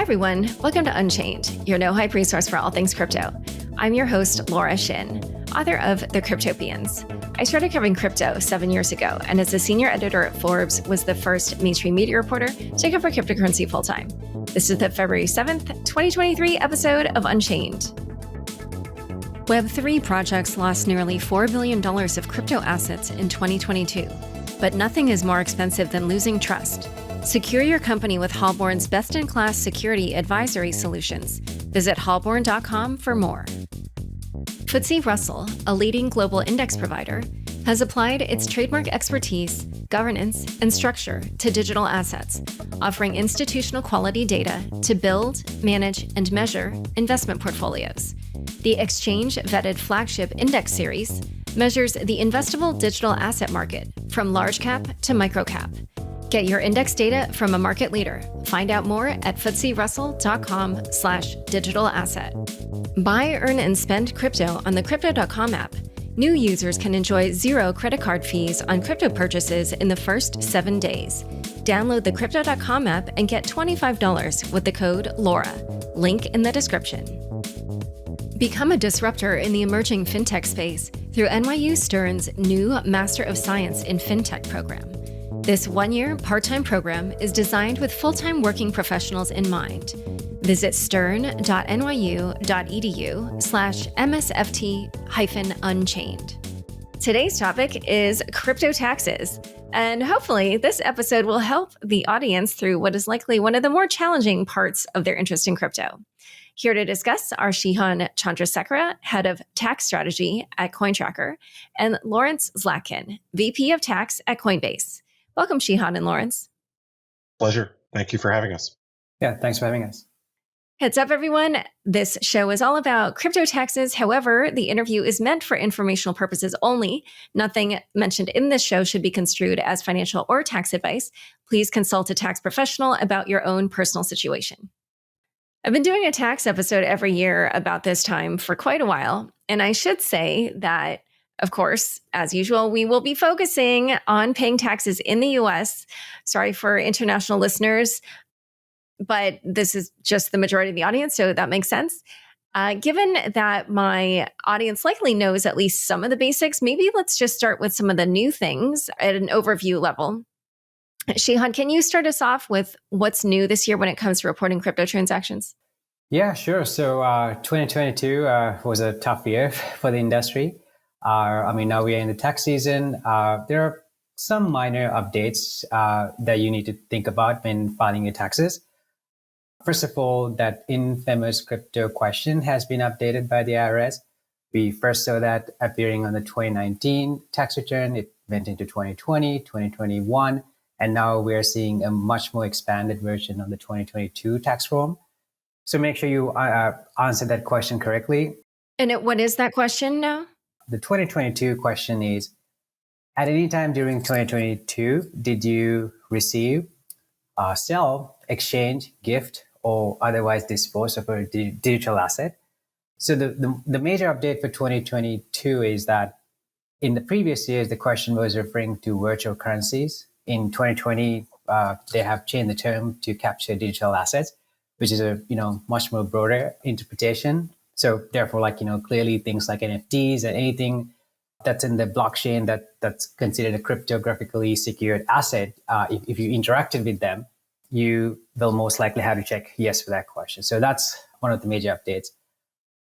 everyone, welcome to Unchained, your no-hype resource for all things crypto. I'm your host, Laura Shin, author of The Cryptopians. I started covering crypto 7 years ago, and as a senior editor at Forbes, was the first mainstream media reporter to cover cryptocurrency full-time. This is the February 7th, 2023 episode of Unchained. Web3 projects lost nearly $4 billion of crypto assets in 2022, but nothing is more expensive than losing trust. Secure your company with Hallborn's best-in-class security advisory solutions. Visit hallborn.com for more. FTSE Russell, a leading global index provider, has applied its trademark expertise, governance, and structure to digital assets, offering institutional quality data to build, manage, and measure investment portfolios. The exchange-vetted flagship index series measures the investable digital asset market from large cap to micro cap. Get your index data from a market leader. Find out more at FTSERussell.com/digital asset. Buy, earn, and spend crypto on the Crypto.com app. New users can enjoy 0 credit card fees on crypto purchases in the first 7 days. Download the Crypto.com app and get $25 with the code LAURA. Link in the description. Become a disruptor in the emerging fintech space through NYU Stern's new Master of Science in Fintech program. This 1-year part-time program is designed with full-time working professionals in mind. Visit stern.nyu.edu/MSFT-Unchained. Today's topic is crypto taxes, and hopefully this episode will help the audience through what is likely one of the more challenging parts of their interest in crypto. Here to discuss are Shehan Chandrasekera, Head of Tax Strategy at CoinTracker, and Lawrence Zlatkin, VP of Tax at Coinbase. Welcome, Shehan and Lawrence. Pleasure. Thank you for having us. Yeah, thanks for having us. Heads up, everyone. This show is all about crypto taxes. However, the interview is meant for informational purposes only. Nothing mentioned in this show should be construed as financial or tax advice. Please consult a tax professional about your own personal situation. I've been doing a tax episode every year about this time for quite a while, and I should say that, of course, as usual, we will be focusing on paying taxes in the US. Sorry for international listeners, but this is just the majority of the audience, so that makes sense. Given that my audience likely knows at least some of the basics, maybe let's just start with some of the new things at an overview level. Shehan, can you start us off with what's new this year when it comes to reporting crypto transactions? Yeah, sure. So 2022 was a tough year for the industry. Now we are in the tax season. There are some minor updates that you need to think about when filing your taxes. First of all, that infamous crypto question has been updated by the IRS. We first saw that appearing on the 2019 tax return. It went into 2020, 2021, and now we're seeing a much more expanded version of the 2022 tax form. So make sure you answer that question correctly. And what is that question now? The 2022 question is, at any time during 2022, did you receive, sell, exchange, gift, or otherwise dispose of a digital asset? So the major update for 2022 is that in the previous years, the question was referring to virtual currencies. In 2020, they have changed the term to capture digital assets, which is a much more broader interpretation. So therefore, clearly things like NFTs and anything that's in the blockchain that's considered a cryptographically secured asset, if you interacted with them, you will most likely have to check yes for that question. So that's one of the major updates.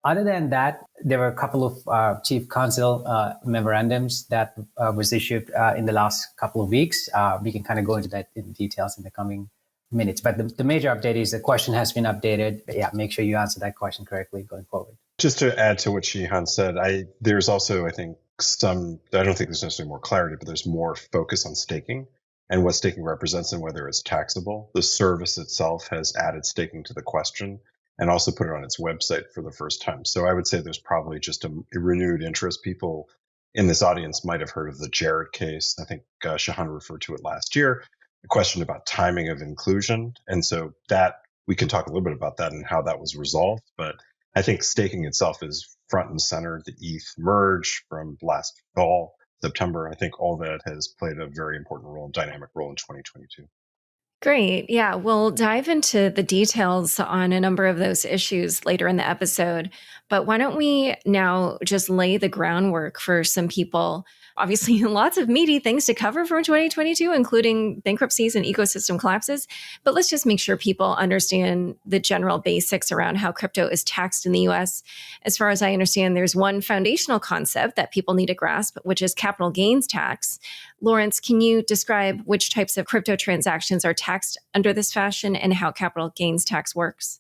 Other than that, there were a couple of chief counsel memorandums that was issued in the last couple of weeks. We can kind of go into that in details in the coming minutes. But the major update is the question has been updated. But yeah, make sure you answer that question correctly going forward. Just to add to what Shehan said, there's also, I think, I don't think there's necessarily more clarity, but there's more focus on staking and what staking represents and whether it's taxable. The service itself has added staking to the question and also put it on its website for the first time. So I would say there's probably just a renewed interest. People in this audience might have heard of the Jared case. I think Shehan referred to it last year. The question about timing of inclusion. And so that we can talk a little bit about that and how that was resolved. But I think staking itself is front and center. The ETH merge from last fall, September, I think all that has played a very important role, dynamic role in 2022. Great. Yeah, we'll dive into the details on a number of those issues later in the episode. But why don't we now just lay the groundwork for some people? Obviously, lots of meaty things to cover from 2022, including bankruptcies and ecosystem collapses. But let's just make sure people understand the general basics around how crypto is taxed in the US. As far as I understand, there's one foundational concept that people need to grasp, which is capital gains tax. Lawrence, can you describe which types of crypto transactions are taxed under this fashion and how capital gains tax works?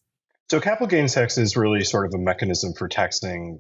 So capital gains tax is really sort of a mechanism for taxing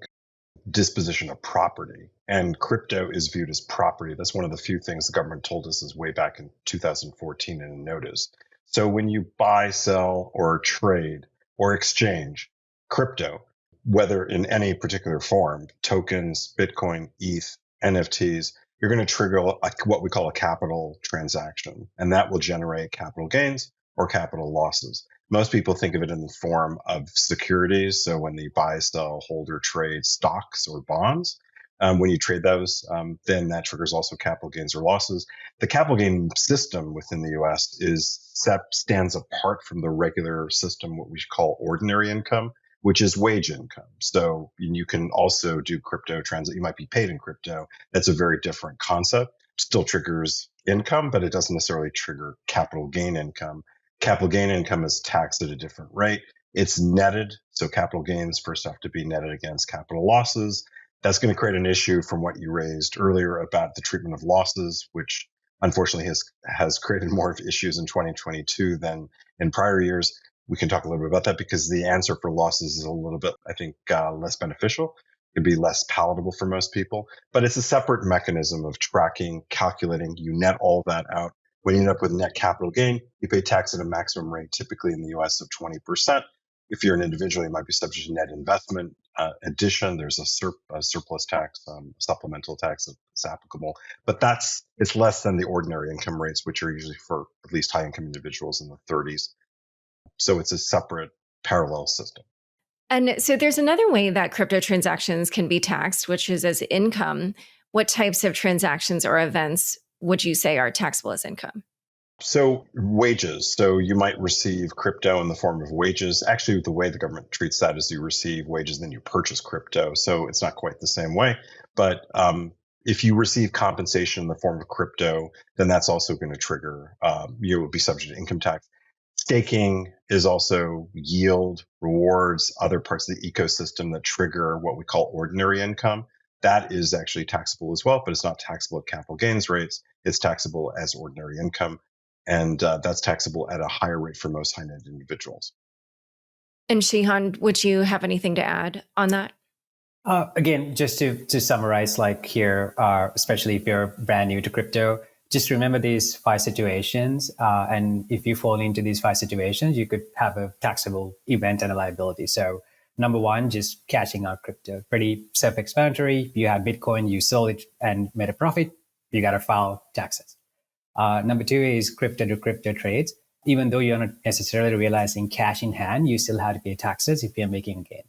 disposition of property. And crypto is viewed as property. That's one of the few things the government told us is way back in 2014 in a notice. So when you buy, sell, or trade or exchange crypto, whether in any particular form, tokens, Bitcoin, ETH, NFTs, you're going to trigger what we call a capital transaction, and that will generate capital gains or capital losses. Most people think of it in the form of securities. So when you buy, sell, hold, or trade stocks or bonds, when you trade those, then that triggers also capital gains or losses. The capital gain system within the US stands apart from the regular system, what we call ordinary income, which is wage income. So you can also do crypto transactions. You might be paid in crypto. That's a very different concept. Still triggers income, but it doesn't necessarily trigger capital gain income. Capital gain income is taxed at a different rate. It's netted. So capital gains first have to be netted against capital losses. That's going to create an issue from what you raised earlier about the treatment of losses, which unfortunately has created more of issues in 2022 than in prior years. We can talk a little bit about that because the answer for losses is a little bit, I think, less beneficial. It'd be less palatable for most people, but it's a separate mechanism of tracking, calculating. You net all that out. When you end up with net capital gain, you pay tax at a maximum rate, typically in the US of 20%. If you're an individual, you might be subject to net investment addition. There's a surplus tax, supplemental tax that's applicable, but it's less than the ordinary income rates, which are usually for at least high income individuals in the 30s. So it's a separate parallel system. And so there's another way that crypto transactions can be taxed, which is as income. What types of transactions or events would you say are taxable as income? So wages. So you might receive crypto in the form of wages. Actually, the way the government treats that is you receive wages, then you purchase crypto. So it's not quite the same way. But if you receive compensation in the form of crypto, then that's also going to trigger, you will be subject to income tax. Staking is also yield, rewards, other parts of the ecosystem that trigger what we call ordinary income. That is actually taxable as well, but it's not taxable at capital gains rates. It's taxable as ordinary income. And that's taxable at a higher rate for most high net individuals. And Shehan, would you have anything to add on that? Again, just to summarize, like here, especially if you're brand new to crypto, just remember these 5 situations. And if you fall into these 5 situations, you could have a taxable event and a liability. So number 1, just cashing out crypto. Pretty self-explanatory. You have Bitcoin, you sold it and made a profit. You got to file taxes. Number 2 is crypto to crypto trades. Even though you're not necessarily realizing cash in hand, you still have to pay taxes if you're making a gain.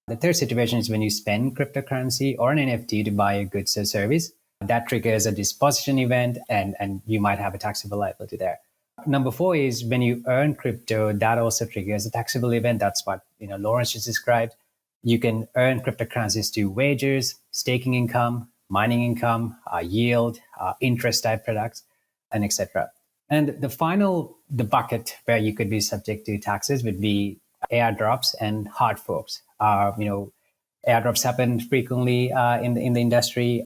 The third situation is when you spend cryptocurrency or an NFT to buy a goods or service. That triggers a disposition event and you might have a taxable liability there. Number 4 is when you earn crypto, that also triggers a taxable event. That's what Lawrence just described. You can earn cryptocurrencies to wages, staking income, mining income, yield, interest type products, and etc. And the bucket where you could be subject to taxes would be airdrops and hard forks. Airdrops happen frequently in the industry.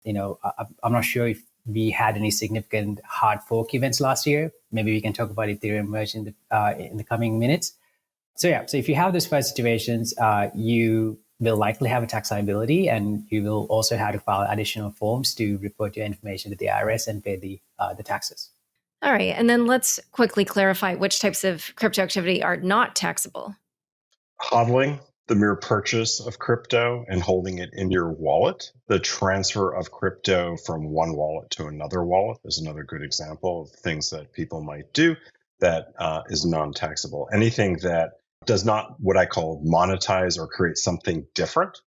I'm not sure if we had any significant hard fork events last year. Maybe we can talk about Ethereum merge in the coming minutes. So if you have those 5 situations, you will likely have a tax liability, and you will also have to file additional forms to report your information to the IRS and pay the taxes. All right. And then let's quickly clarify which types of crypto activity are not taxable. Hodling, the mere purchase of crypto and holding it in your wallet. The transfer of crypto from one wallet to another wallet is another good example of things that people might do that is non-taxable. Anything that does not what I call monetize or create something different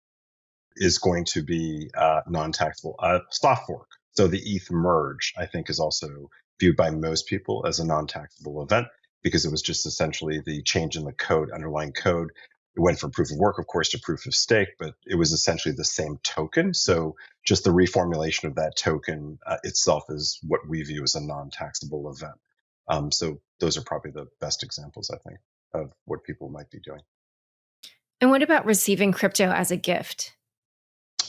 is going to be non-taxable. Soft fork. So the ETH merge, I think, is also viewed by most people as a non-taxable event because it was just essentially the change in the code, underlying code. It went from proof of work, of course, to proof of stake, but it was essentially the same token. So just the reformulation of that token itself is what we view as a non-taxable event. So those are probably the best examples, I think, of what people might be doing. And what about receiving crypto as a gift?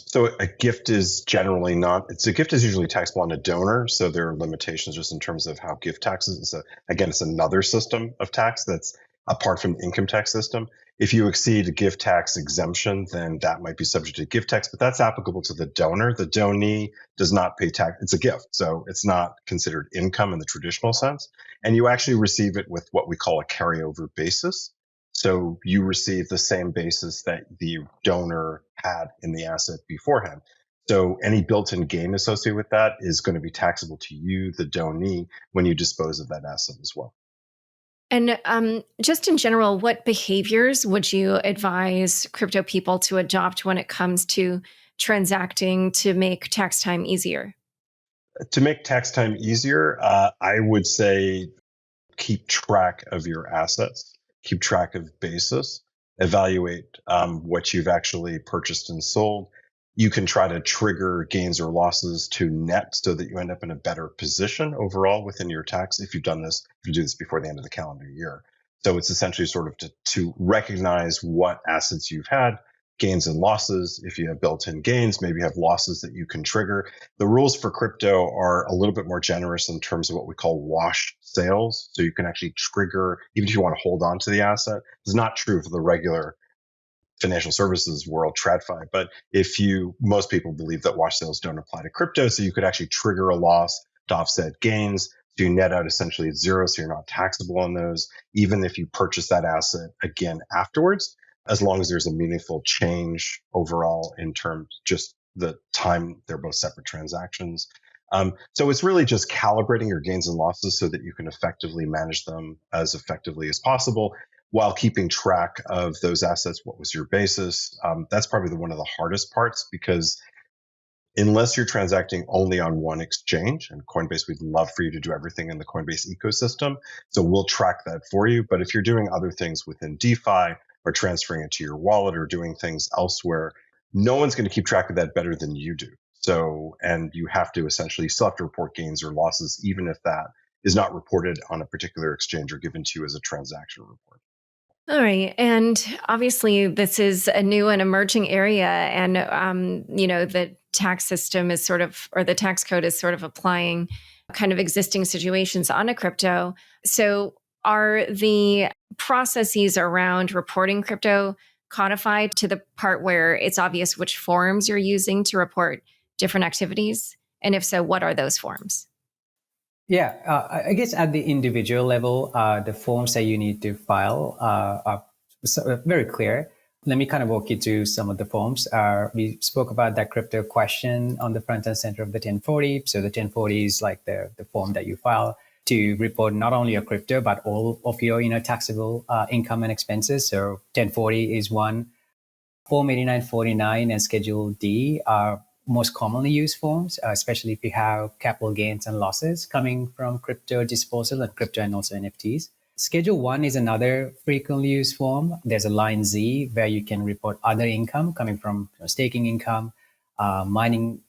So a gift is generally not, a gift is usually taxable on a donor. So there are limitations just in terms of how gift taxes. Again, it's another system of tax that's apart from the income tax system. If you exceed a gift tax exemption, then that might be subject to gift tax, but that's applicable to the donor. The donee does not pay tax. It's a gift. So it's not considered income in the traditional sense. And you actually receive it with what we call a carryover basis. So you receive the same basis that the donor had in the asset beforehand. So any built-in gain associated with that is going to be taxable to you, the donee, when you dispose of that asset as well. And just in general, what behaviors would you advise crypto people to adopt when it comes to transacting to make tax time easier? To make tax time easier, I would say keep track of your assets, keep track of basis, evaluate what you've actually purchased and sold. You can try to trigger gains or losses to net so that you end up in a better position overall within your tax if you do this before the end of the calendar year. So it's essentially sort of to recognize what assets you've had, gains and losses. If you have built-in gains, maybe you have losses that you can trigger. The rules for crypto are a little bit more generous in terms of what we call wash sales. So you can actually trigger, even if you want to hold on to the asset. It's not true for the regular financial services world, TradFi. But most people believe that wash sales don't apply to crypto. So you could actually trigger a loss to offset gains. So you net out essentially at zero. So you're not taxable on those, even if you purchase that asset again afterwards, as long as there's a meaningful change overall in terms just the time. They're both separate transactions. So it's really just calibrating your gains and losses so that you can effectively manage them as effectively as possible while keeping track of those assets. What was your basis? That's probably one of the hardest parts because unless you're transacting only on one exchange, and Coinbase, we'd love for you to do everything in the Coinbase ecosystem. So we'll track that for you. But if you're doing other things within DeFi or transferring it to your wallet or doing things elsewhere, no one's going to keep track of that better than you do. So, and you have to essentially still have to report gains or losses, even if that is not reported on a particular exchange or given to you as a transaction report. All right. And obviously, this is a new and emerging area. And, the tax system is or the tax code is sort of applying kind of existing situations on a crypto. So are the processes around reporting crypto codified to the part where it's obvious which forms you're using to report different activities? And if so, what are those forms? Yeah, I guess at the individual level, the forms that you need to file are very clear. Let me kind of walk you through some of the forms. We spoke about that crypto question on the front and center of the 1040. So the 1040 is like the form that you file to report not only your crypto, but all of your taxable income and expenses. So 1040 is one. Form 8949 and Schedule D are most commonly used forms, especially if you have capital gains and losses coming from crypto disposal and crypto and also NFTs. Schedule 1 is another frequently used form. There's a line Z where you can report other income coming from staking income, mining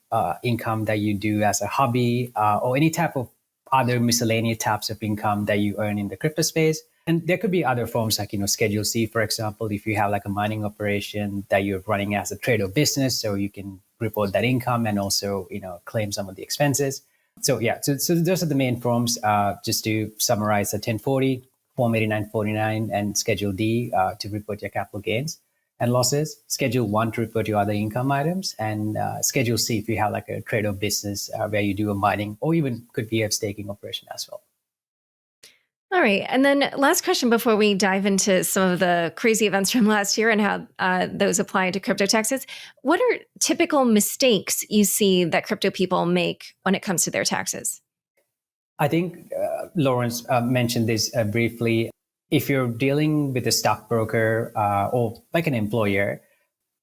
income that you do as a hobby, or any type of other miscellaneous types of income that you earn in the crypto space. And there could be other forms like, Schedule C, for example, if you have like a mining operation that you're running as a trade or business, so you can report that income and also, claim some of the expenses. So yeah, so those are the main forms. Just to summarize, the 1040, Form 8949, and Schedule D to report your capital gains and losses. Schedule 1 to report your other income items, and Schedule C if you have like a trade or business where you do a mining or even could be a staking operation as well. All right. And then last question before we dive into some of the crazy events from last year and how those apply to crypto taxes. What are typical mistakes you see that crypto people make when it comes to their taxes? I think Lawrence mentioned this briefly. If you're dealing with a stockbroker or like an employer,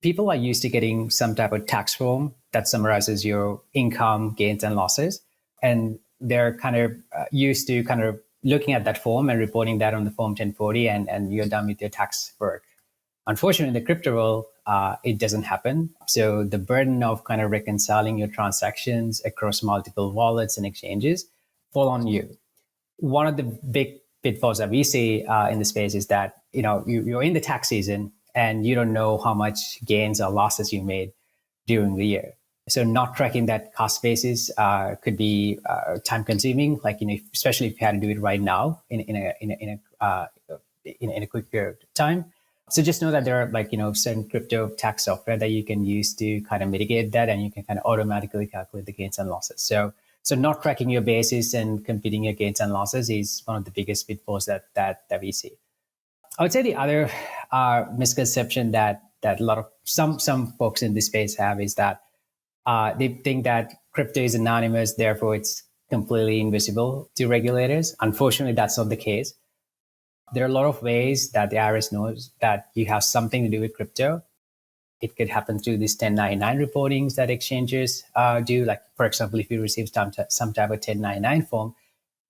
people are used to getting some type of tax form that summarizes your income, gains, and losses. And they're kind of used to kind of looking at that form and reporting that on the form 1040, and you're done with your tax work. Unfortunately, in the crypto world, it doesn't happen. So the burden of kind of reconciling your transactions across multiple wallets and exchanges fall on you. One of the big pitfalls that we see in the space is that you're in the tax season and you don't know how much gains or losses you made during the year. So not tracking that cost basis could be time consuming, like especially if you had to do it right now in a quick period of time. So just know that there are certain crypto tax software that you can use to kind of mitigate that, and you can kind of automatically calculate the gains and losses. So not tracking your basis and computing your gains and losses is one of the biggest pitfalls that we see. I would say the other misconception that a lot of some folks in this space have is that they think that crypto is anonymous, therefore it's completely invisible to regulators. Unfortunately, that's not the case. There are a lot of ways that the IRS knows that you have something to do with crypto. It could happen through these 1099 reportings that exchanges do. Like, for example, if you receive some type of 1099 form,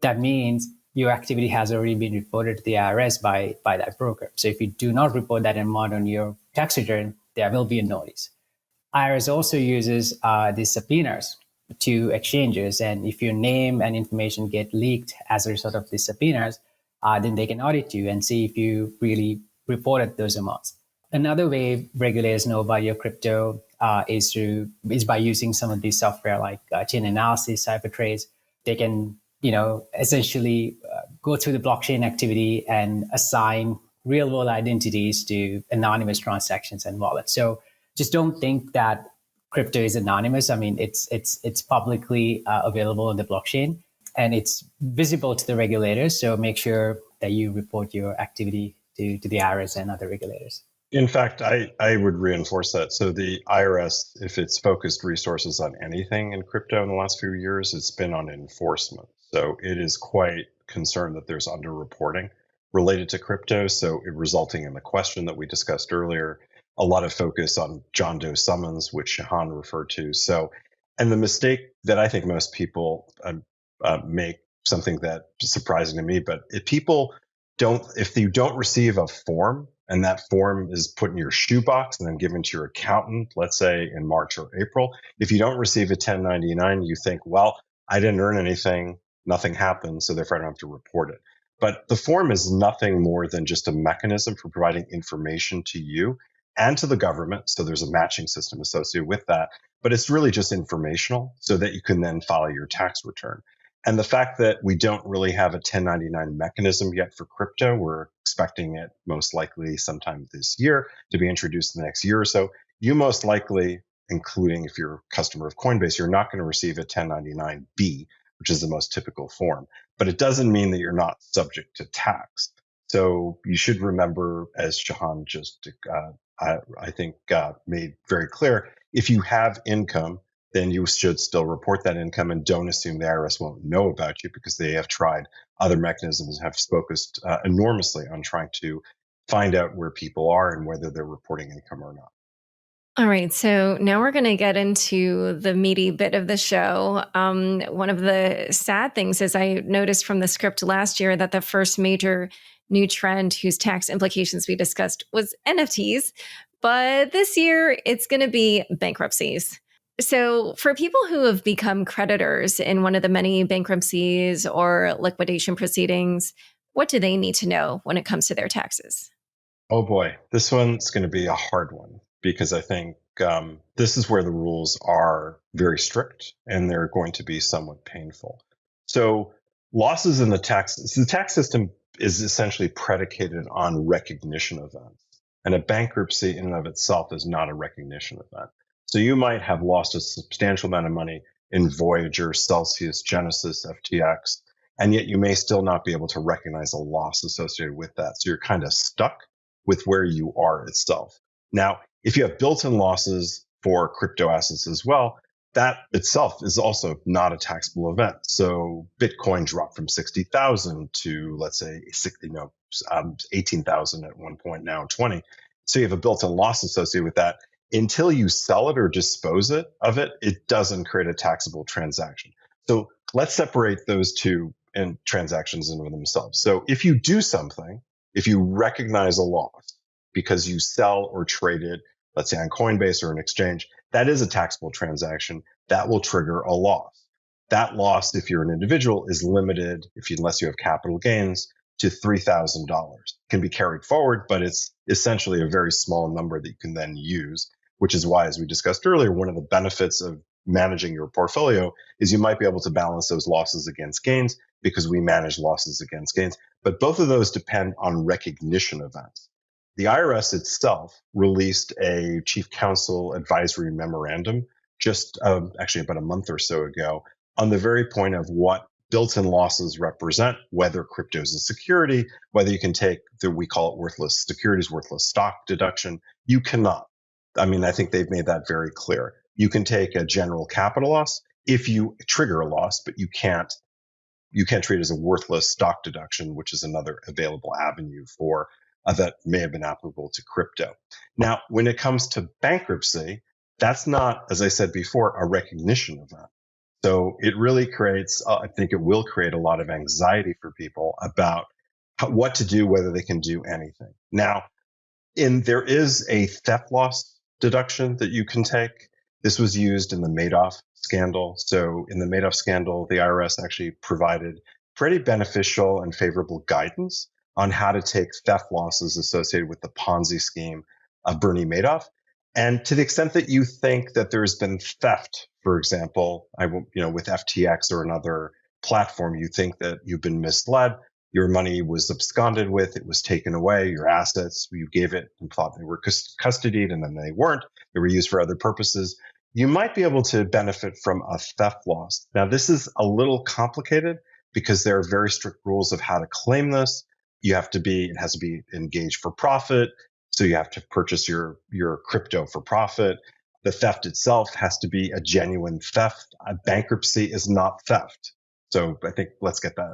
that means your activity has already been reported to the IRS by that broker. So if you do not report that amount on your tax return, there will be a notice. IRS also uses these subpoenas to exchanges. And if your name and information get leaked as a result of these subpoenas, then they can audit you and see if you really reported those amounts. Another way regulators know about your crypto is by using some of these software like chain analysis, CipherTrace. They can, essentially go through the blockchain activity and assign real-world identities to anonymous transactions and wallets. So just don't think that crypto is anonymous. I mean, it's publicly available on the blockchain, and it's visible to the regulators. So make sure that you report your activity to the IRS and other regulators. In fact, I would reinforce that. So the IRS, if it's focused resources on anything in crypto in the last few years, it's been on enforcement. So it is quite concerned that there's underreporting related to crypto. So it resulting in the question that we discussed earlier, a lot of focus on John Doe summons, which Shehan referred to. So, and the mistake that I think most people make, something that is surprising to me, but if you don't receive a form, and that form is put in your shoebox and then given to your accountant, let's say in March or April, if you don't receive a 1099, you think, well, I didn't earn anything, nothing happened, so therefore I don't have to report it. But the form is nothing more than just a mechanism for providing information to you and to the government. So there's a matching system associated with that. But it's really just informational so that you can then file your tax return. And the fact that we don't really have a 1099 mechanism yet for crypto, we're expecting it most likely sometime this year to be introduced in the next year or so. You most likely, including if you're a customer of Coinbase, you're not going to receive a 1099B, which is the most typical form. But it doesn't mean that you're not subject to tax. So you should remember, as Shehan just, I think, made very clear, if you have income, then you should still report that income and don't assume the IRS won't know about you, because they have tried other mechanisms, have focused enormously on trying to find out where people are and whether they're reporting income or not. All right, so now we're going to get into the meaty bit of the show. One of the sad things is I noticed from the script last year that the first major new trend whose tax implications we discussed was NFTs, but this year it's going to be bankruptcies. So for people who have become creditors in one of the many bankruptcies or liquidation proceedings, what do they need to know when it comes to their taxes? Oh boy, this one's going to be a hard one, because I think this is where the rules are very strict and they're going to be somewhat painful. So losses in the tax system is essentially predicated on recognition events. And a bankruptcy in and of itself is not a recognition event. So you might have lost a substantial amount of money in Voyager, Celsius, Genesis, FTX, and yet you may still not be able to recognize a loss associated with that. So you're kind of stuck with where you are itself. Now, if you have built-in losses for crypto assets as well, that itself is also not a taxable event. So Bitcoin dropped from 60,000 to, let's say, 18,000 at one point, now 20. So you have a built-in loss associated with that. Until you sell it or dispose of it, it doesn't create a taxable transaction. So let's separate those two and transactions into themselves. So if you do something, if you recognize a loss because you sell or trade it, let's say on Coinbase or an exchange, that is a taxable transaction. That will trigger a loss. That loss, if you're an individual, is limited, unless you have capital gains, to $3,000. Can be carried forward, but it's essentially a very small number that you can then use, which is why, as we discussed earlier, one of the benefits of managing your portfolio is you might be able to balance those losses against gains because we manage losses against gains. But both of those depend on recognition events. The IRS itself released a chief counsel advisory memorandum just actually about a month or so ago on the very point of what built-in losses represent, whether crypto is a security, whether you can take we call it worthless securities, worthless stock deduction. You cannot. I mean, I think they've made that very clear. You can take a general capital loss if you trigger a loss, but you can't treat it as a worthless stock deduction, which is another available avenue for that may have been applicable to crypto. Now, when it comes to bankruptcy, that's not, as I said before, a recognition event. So it really creates, I think it will create a lot of anxiety for people about what to do, whether they can do anything. Now, there is a theft loss deduction that you can take. This was used in the Madoff scandal. So in the Madoff scandal, the IRS actually provided pretty beneficial and favorable guidance on how to take theft losses associated with the Ponzi scheme of Bernie Madoff. And to the extent that you think that there's been theft, for example, with FTX or another platform, you think that you've been misled, your money was absconded with, it was taken away, your assets, you gave it and thought they were custodied and then they weren't, they were used for other purposes. You might be able to benefit from a theft loss. Now, this is a little complicated because there are very strict rules of how to claim this. It has to be engaged for profit. So you have to purchase your crypto for profit. The theft itself has to be a genuine theft. A bankruptcy is not theft. So I think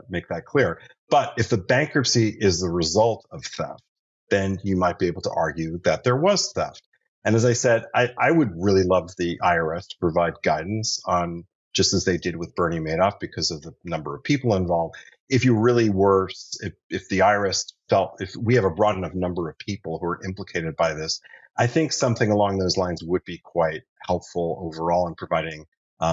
make that clear. But if the bankruptcy is the result of theft, then you might be able to argue that there was theft. And as I said, I would really love the IRS to provide guidance on, just as they did with Bernie Madoff because of the number of people involved. If the IRS felt, if we have a broad enough number of people who are implicated by this, I think something along those lines would be quite helpful overall in providing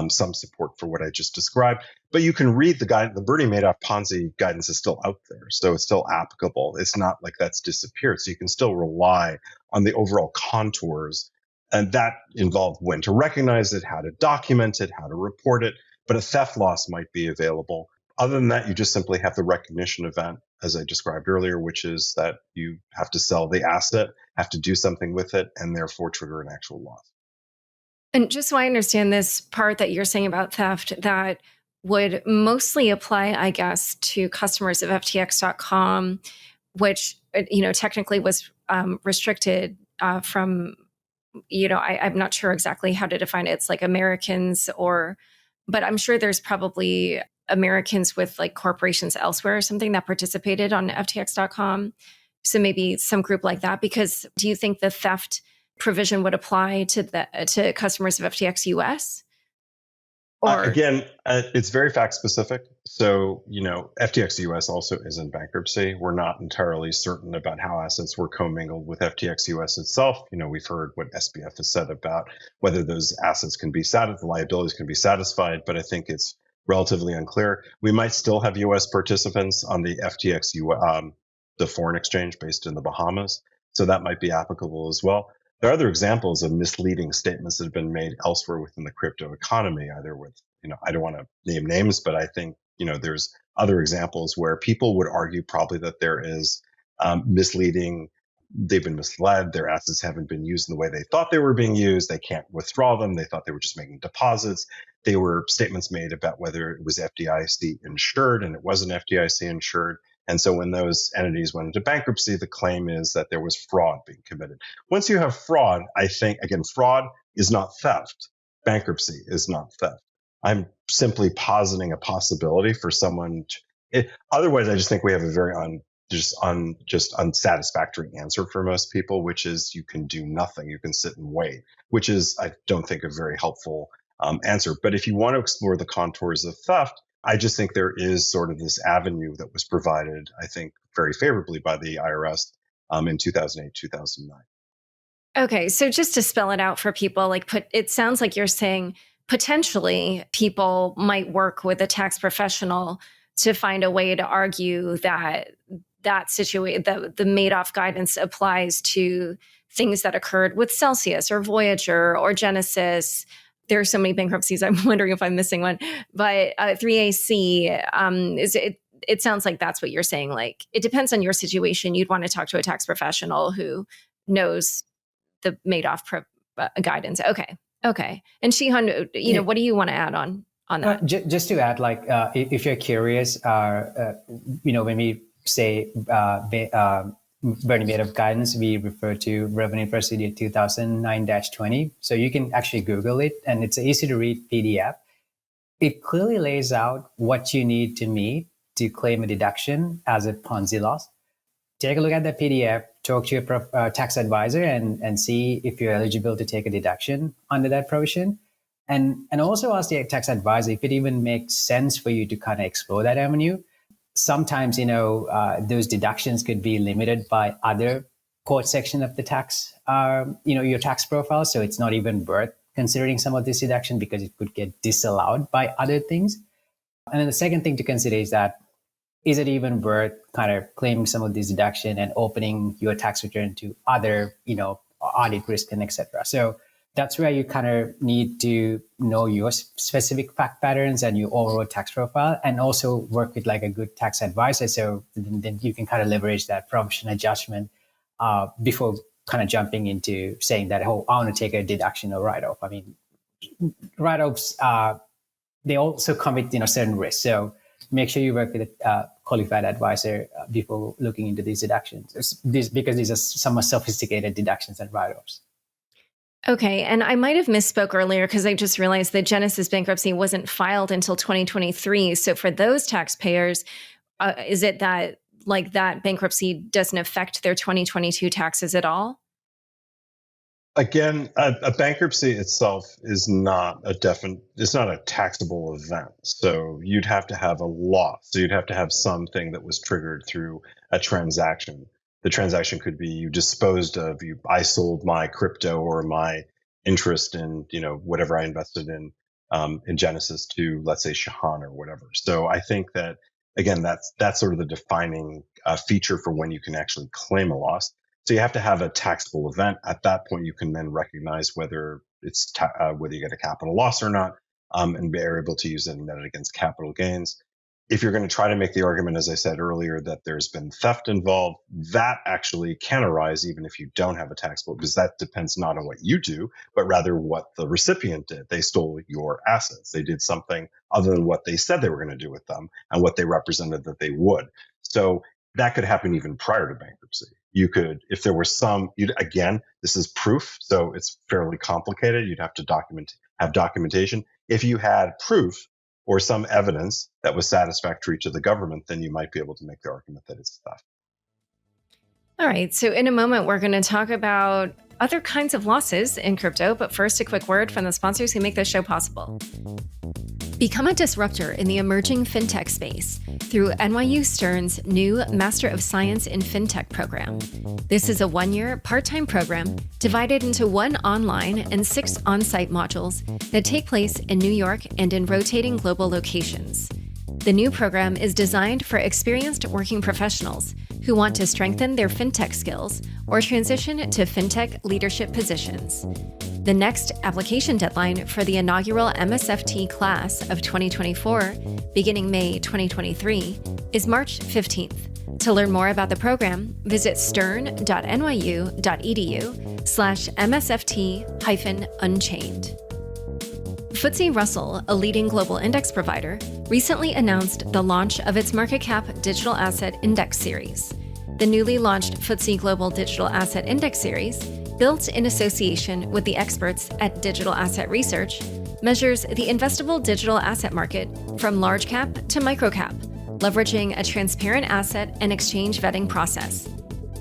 some support for what I just described. But you can read the Bernie Madoff Ponzi guidance is still out there. So it's still applicable. It's not like that's disappeared. So you can still rely on the overall contours. And that involved when to recognize it, how to document it, how to report it. But a theft loss might be available. Other than that, you just simply have the recognition event, as I described earlier, which is that you have to sell the asset, have to do something with it, and therefore trigger an actual loss. And just so I understand this part that you're saying about theft, that would mostly apply, I guess, to customers of FTX.com, which, technically was restricted from, I'm not sure exactly how to define it. It's like Americans but I'm sure there's probably Americans with like corporations elsewhere or something that participated on FTX.com. So maybe some group like that, because do you think the theft provision would apply to customers of FTX US? Again, it's very fact specific. So, FTX US also is in bankruptcy. We're not entirely certain about how assets were commingled with FTX US itself. We've heard what SBF has said about whether those assets can be the liabilities can be satisfied, but I think it's relatively unclear. We might still have US participants on the FTX, the foreign exchange based in the Bahamas. So that might be applicable as well. There are other examples of misleading statements that have been made elsewhere within the crypto economy, either with, I don't want to name names, but I think, there's other examples where people would argue probably that there is misleading. They've been misled. Their assets haven't been used in the way they thought they were being used. They can't withdraw them. They thought they were just making deposits. They were statements made about whether it was FDIC insured, and it wasn't FDIC insured. And so when those entities went into bankruptcy, the claim is that there was fraud being committed. Once you have fraud, I think, again, fraud is not theft. Bankruptcy is not theft. I'm simply positing a possibility for someone otherwise, I just think we have a very unsatisfactory answer for most people, which is you can do nothing. You can sit and wait, which is, I don't think, a very helpful answer. But if you want to explore the contours of theft, I just think there is sort of this avenue that was provided, I think, very favorably by the IRS in 2008, 2009. Okay, so just to spell it out for people, it sounds like you're saying potentially people might work with a tax professional to find a way to argue that the Madoff guidance applies to things that occurred with Celsius or Voyager or Genesis. There are so many bankruptcies. I'm wondering if I'm missing one. But 3AC, it sounds like that's what you're saying. Like, it depends on your situation. You'd want to talk to a tax professional who knows the Madoff guidance. Okay. And Shehan, what do you want to add on that? Just to add, if you're curious, when we say Bernie Madoff guidance, we refer to Revenue Procedure 2009-20. So you can actually Google it, and it's an easy to read PDF. It clearly lays out what you need to meet to claim a deduction as a Ponzi loss. Take a look at the PDF, talk to your tax advisor, and see if you're eligible to take a deduction under that provision. And also ask the tax advisor if it even makes sense for you to kind of explore that avenue. Sometimes, those deductions could be limited by other code section of the tax, your tax profile. So it's not even worth considering some of this deduction because it could get disallowed by other things. And then the second thing to consider is that, is it even worth kind of claiming some of this deduction and opening your tax return to other, audit risk and etc. So that's where you kind of need to know your specific fact patterns and your overall tax profile, and also work with like a good tax advisor. So then you can kind of leverage that professional judgment before kind of jumping into saying that, oh, I want to take a deduction or write-off. I mean, write-offs, they also come with, certain risks. So make sure you work with a qualified advisor before looking into these deductions, because these are somewhat sophisticated deductions and write-offs. Okay. And I might have misspoke earlier because I just realized that Genesis bankruptcy wasn't filed until 2023. So for those taxpayers, is it that that bankruptcy doesn't affect their 2022 taxes at all? Again, a bankruptcy itself is not it's not a taxable event. So you'd have to have a loss. So you'd have to have something that was triggered through a transaction. The transaction could be you disposed of, I sold my crypto or my interest in, whatever I invested in Genesis to, let's say, Shehan or whatever. So I think that, again, that's sort of the defining feature for when you can actually claim a loss. So you have to have a taxable event. At that point, you can then recognize whether it's whether you get a capital loss or not, and be able to use it and net it against capital gains. If you're going to try to make the argument, as I said earlier, that there's been theft involved, that actually can arise even if you don't have a taxable, because that depends not on what you do, but rather what the recipient did. They stole your assets. They did something other than what they said they were going to do with them and what they represented that they would. So that could happen even prior to bankruptcy. You could, if there was again, this is proof, so it's fairly complicated. You'd have to have documentation. If you had proof or some evidence that was satisfactory to the government, then you might be able to make the argument that it's theft. All right. So in a moment, we're going to talk about other kinds of losses in crypto. But first, a quick word from the sponsors who make this show possible. Become a disruptor in the emerging fintech space through NYU Stern's new Master of Science in Fintech program. This is a one-year part-time program divided into 1 online and 6 on-site modules that take place in New York and in rotating global locations. The new program is designed for experienced working professionals who want to strengthen their fintech skills or transition to fintech leadership positions. The next application deadline for the inaugural MSFT class of 2024, beginning May 2023, is March 15th. To learn more about the program, visit stern.nyu.edu/MSFT-Unchained. FTSE Russell, a leading global index provider, recently announced the launch of its market cap digital asset index series. The newly launched FTSE Global Digital Asset Index Series, built in association with the experts at Digital Asset Research, measures the investable digital asset market from large cap to micro cap, leveraging a transparent asset and exchange vetting process.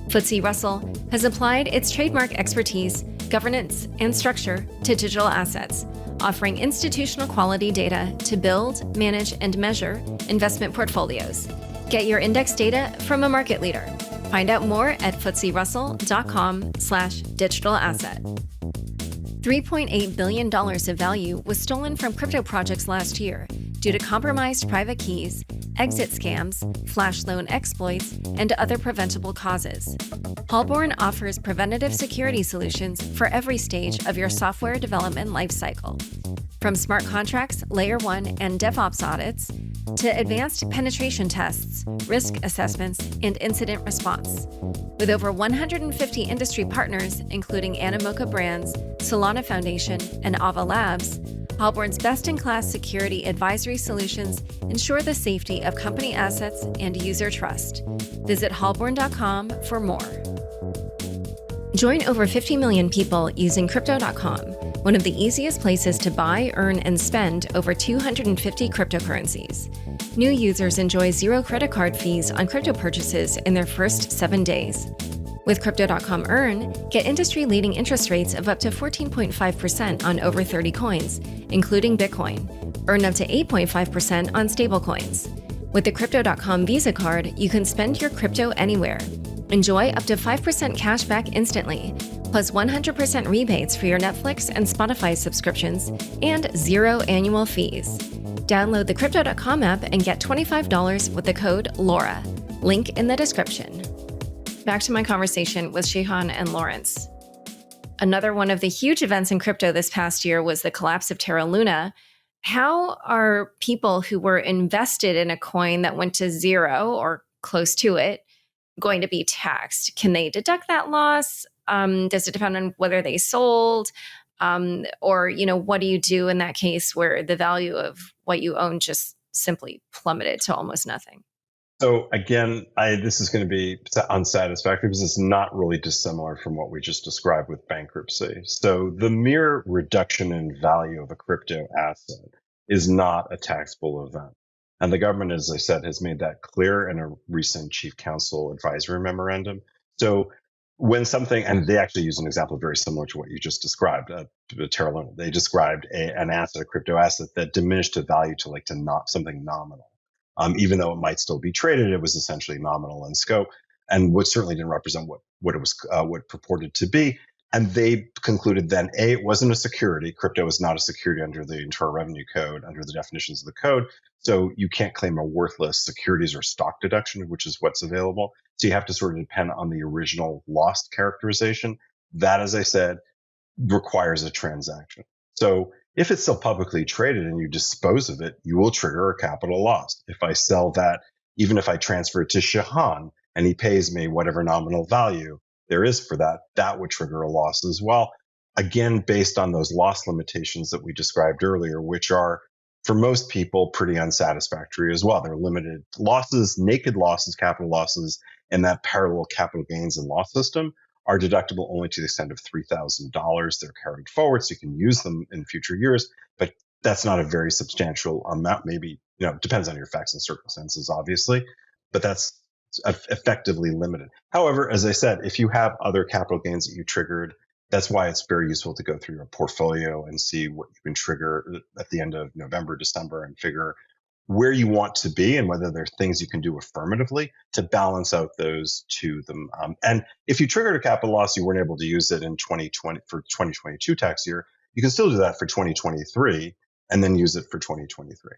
FTSE Russell has applied its trademark expertise, governance, and structure to digital assets, offering institutional quality data to build, manage, and measure investment portfolios. Get your index data from a market leader. Find out more at FTSERussell.com/digital asset. $3.8 billion of value was stolen from crypto projects last year due to compromised private keys, exit scams, flash loan exploits, and other preventable causes. Halborn offers preventative security solutions for every stage of your software development lifecycle. From smart contracts, layer 1, and DevOps audits, to advanced penetration tests, risk assessments, and incident response. With over 150 industry partners, including Animoca Brands, Solana Foundation, and Ava Labs, Halborn's best-in-class security advisory solutions ensure the safety of company assets and user trust. Visit halborn.com for more. Join over 50 million people using Crypto.com, one of the easiest places to buy, earn, and spend over 250 cryptocurrencies. New users enjoy zero credit card fees on crypto purchases in their first 7 days. With Crypto.com Earn, get industry-leading interest rates of up to 14.5% on over 30 coins, including Bitcoin. Earn up to 8.5% on stablecoins. With the Crypto.com Visa card, you can spend your crypto anywhere. Enjoy up to 5% cash back instantly, plus 100% rebates for your Netflix and Spotify subscriptions, and 0 annual fees. Download the Crypto.com app and get $25 with the code LAURA. Link in the description. Back to my conversation with Shehan and Lawrence. Another one of the huge events in crypto this past year was the collapse of Terra Luna. How are people who were invested in a coin that went to zero or close to it going to be taxed? Can they deduct that loss? Does it depend on whether they sold? Or, what do you do in that case where the value of what you own just simply plummeted to almost nothing? So again, this is going to be unsatisfactory because it's not really dissimilar from what we just described with bankruptcy. So the mere reduction in value of a crypto asset is not a taxable event. And the government, as I said, has made that clear in a recent chief counsel advisory memorandum. So when something, and they actually use an example very similar to what you just described, Terra Luna, they described an asset, a crypto asset that diminished in value to not something nominal. Even though it might still be traded, it was essentially nominal in scope, and what certainly didn't represent what it was what it purported to be. And they concluded then, it wasn't a security. Crypto is not a security under the Internal Revenue Code, under the definitions of the code. So you can't claim a worthless securities or stock deduction, which is what's available. So you have to sort of depend on the original lost characterization. That, as I said, requires a transaction. So if it's still publicly traded and you dispose of it, you will trigger a capital loss. If I sell that, even if I transfer it to Shehan and he pays me whatever nominal value there is for that, that would trigger a loss as well. Again, based on those loss limitations that we described earlier, which are, for most people, pretty unsatisfactory as well. They're limited losses, naked losses, capital losses, and that parallel capital gains and loss system are deductible only to the extent of $3,000. They're carried forward, so you can use them in future years, but that's not a very substantial amount. Maybe, it depends on your facts and circumstances, obviously, but that's effectively limited. However, as I said, if you have other capital gains that you triggered, that's why it's very useful to go through your portfolio and see what you can trigger at the end of November, December, and figure where you want to be and whether there are things you can do affirmatively to balance out those to them. And if you triggered a capital loss, you weren't able to use it in 2020 for 2022 tax year, you can still do that for 2023 and then use it for 2023.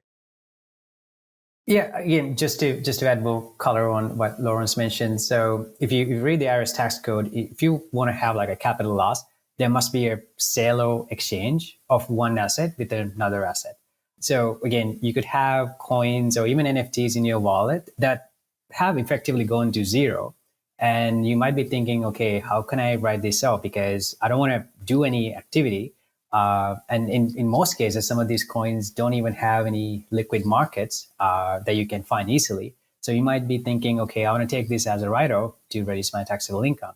Yeah, again, just to add more color on what Lawrence mentioned. So if you read the IRS tax code, if you want to have like a capital loss, there must be a sale or exchange of one asset with another asset. So again, you could have coins or even NFTs in your wallet that have effectively gone to zero. And you might be thinking, okay, how can I write this out? Because I don't want to do any activity. And in most cases, some of these coins don't even have any liquid markets that you can find easily. So you might be thinking, okay, I want to take this as a write-off to reduce my taxable income.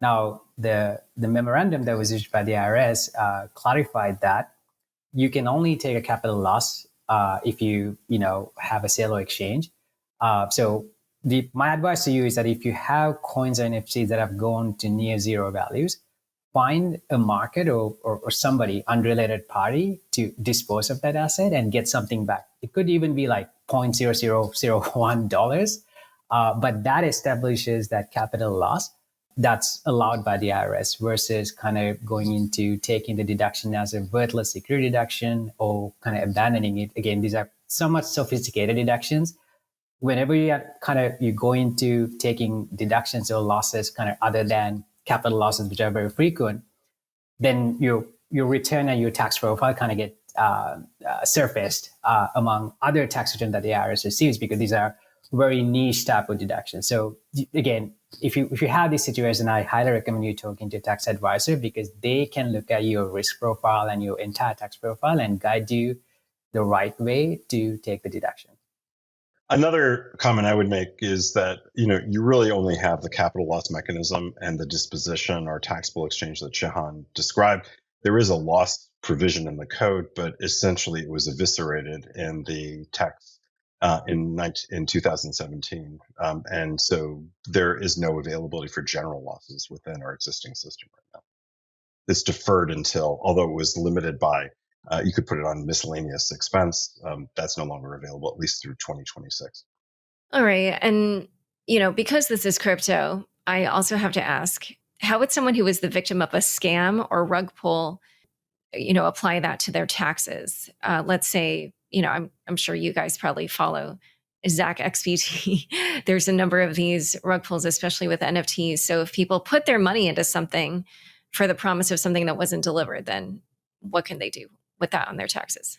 Now, the memorandum that was issued by the IRS clarified that you can only take a capital loss if you have a sale or exchange. So my advice to you is that if you have coins or NFTs that have gone to near zero values, find a market or somebody, unrelated party, to dispose of that asset and get something back. It could even be like $0.0001, but that establishes that capital loss that's allowed by the IRS versus kind of going into taking the deduction as a worthless security deduction or kind of abandoning it. Again, these are somewhat sophisticated deductions. Whenever you go into taking deductions or losses kind of other than capital losses, which are very frequent, then your return and your tax profile kind of get surfaced among other tax returns that the IRS receives, because these are very niche type of deductions. So again, if you have this situation, I highly recommend you talking to a tax advisor, because they can look at your risk profile and your entire tax profile and guide you the right way to take the deduction. Another comment I would make is that, you really only have the capital loss mechanism and the disposition or taxable exchange that Shehan described. There is a loss provision in the code, but essentially it was eviscerated in the text in 2017. And so there is no availability for general losses within our existing system right now. It's deferred until, although it was limited by, you could put it on miscellaneous expense. That's no longer available, at least through 2026. All right. And, because this is crypto, I also have to ask, how would someone who was the victim of a scam or rug pull, apply that to their taxes? Let's say, I'm sure you guys probably follow Zach XBT. There's a number of these rug pulls, especially with NFTs. So if people put their money into something for the promise of something that wasn't delivered, then what can they do with that on their taxes?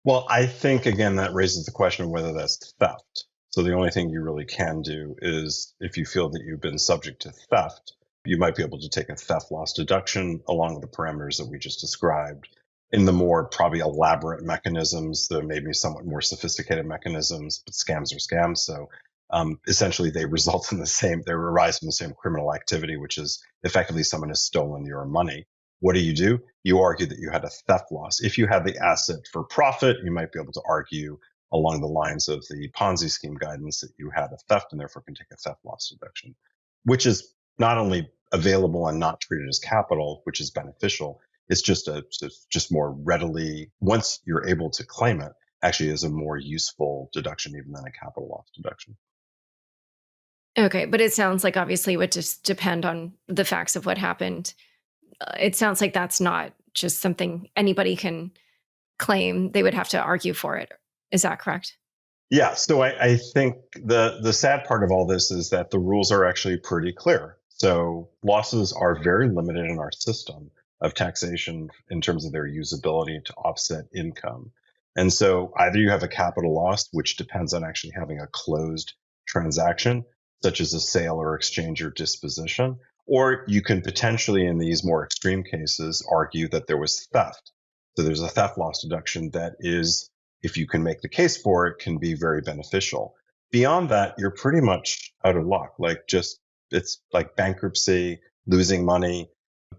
Well, I think, again, that raises the question of whether that's theft. So the only thing you really can do is, if you feel that you've been subject to theft, you might be able to take a theft loss deduction along with the parameters that we just described. In the more probably elaborate mechanisms, there may be somewhat more sophisticated mechanisms, but scams are scams. So essentially they result in they arise from the same criminal activity, which is effectively someone has stolen your money. What do? You argue that you had a theft loss. If you had the asset for profit, you might be able to argue along the lines of the Ponzi scheme guidance that you had a theft and therefore can take a theft loss deduction, which is not only available and not treated as capital, which is beneficial. It's just more readily, once you're able to claim it, actually is a more useful deduction even than a capital loss deduction. Okay, but it sounds like obviously it would just depend on the facts of what happened. It sounds like that's not just something anybody can claim. They would have to argue for it. Is that correct? Yeah. So I think the sad part of all this is that the rules are actually pretty clear. So losses are very limited in our system of taxation in terms of their usability to offset income. And so either you have a capital loss, which depends on actually having a closed transaction, such as a sale or exchange or disposition, or you can potentially, in these more extreme cases, argue that there was theft. So there's a theft loss deduction that is, if you can make the case for it, can be very beneficial. Beyond that, you're pretty much out of luck. It's like bankruptcy, losing money.